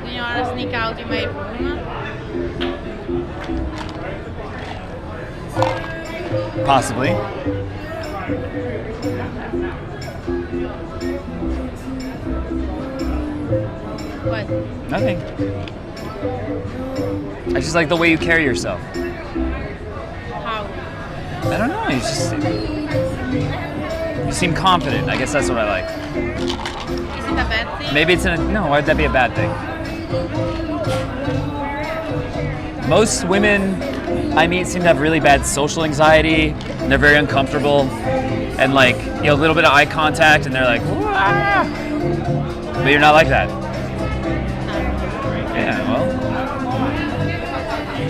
you want to sneak out in my room? Possibly. What? Nothing. I just like the way you carry yourself. How? I don't know. You seem confident. I guess that's what I like. Is it a bad thing? Maybe it's no. Why would that be a bad thing? Most women I meet seem to have really bad social anxiety, and they're very uncomfortable, and like a little bit of eye contact, and they're like, "Wah!" But you're not like that. Yeah, well,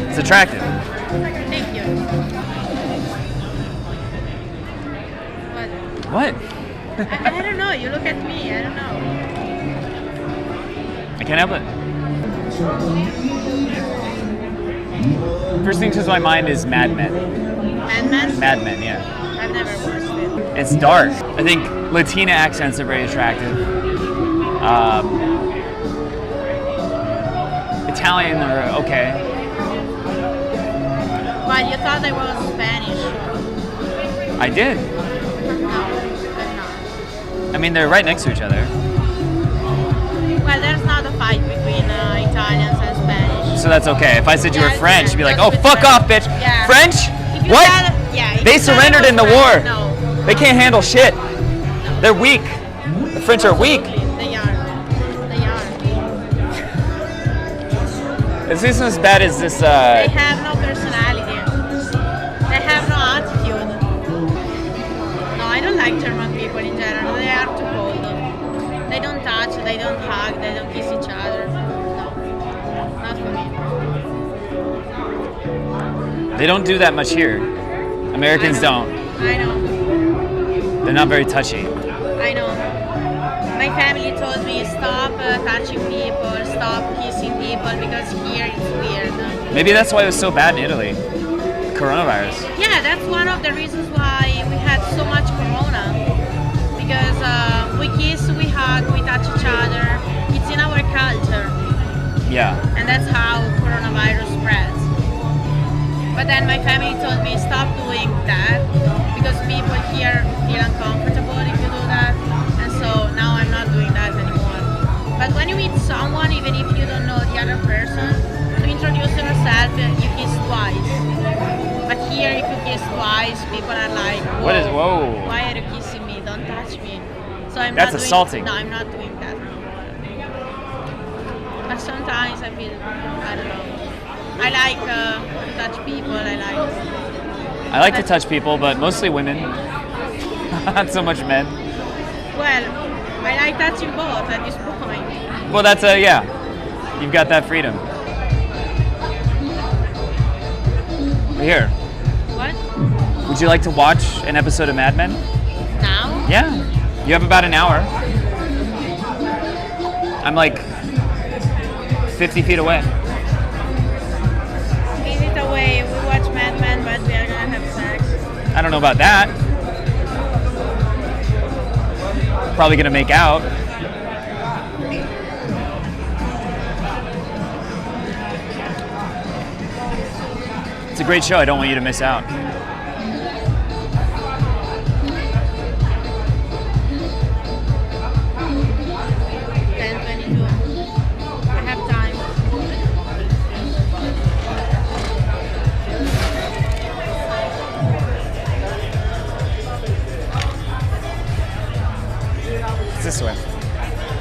it's attractive. Thank you. What? What? I don't know. You look at me. I don't know. I can't help it. First thing comes to my mind is Mad Men. Mad Men? Mad Men, yeah. I've never watched it. It's dark. I think Latina accents are very attractive. Italian are okay. But you thought I was Spanish. I did. No, I'm not. I mean, they're right next to each other. Well, there's not a fight between Italians and Spanish. So that's okay. If I said you were Yeah, French, you'd be like, that's oh, fuck French. off, bitch. Yeah. French? If you What? said- yeah, if They you said I surrendered was in the French, war. No. They can't handle shit. They're weak. The French are weak. They are. They are. Is this as bad as this? They have no personality. They have no attitude. No, I don't like German people in general. They are too cold. They don't touch, they don't hug, they don't kiss each other. No, not for me. They don't do that much here. Americans don't. I know. They're not very touchy. I know. My family told me stop touching people, stop kissing people because here it's weird. Maybe that's why it was so bad in Italy. Coronavirus. Yeah, that's one of the reasons why we had so much corona. Because we kiss, we hug, we touch each other. It's in our culture. Yeah. And that's how coronavirus spreads. But then my family told me stop doing that because people here feel uncomfortable if you do that. And so now I'm not doing that anymore. But when you meet someone, even if you don't know the other person, to introduce yourself, you kiss twice. But here, if you kiss twice, people are like, whoa, What is- whoa. Why are you kissing me? Don't touch me. So I'm That's not assaulting. Doing, no, I'm not doing that. But sometimes I feel, I don't know. I like to touch people. I like to touch people, but mostly women. Not so much men. Well, I like touching both at this point. Well, that's yeah. You've got that freedom. Here. What? Would you like to watch an episode of Mad Men? Now? Yeah. You have about an hour. I'm like 50 feet away. Is it a way we watch Mad Men, but we are gonna have sex? I don't know about that. Probably gonna make out. It's a great show. I don't want you to miss out.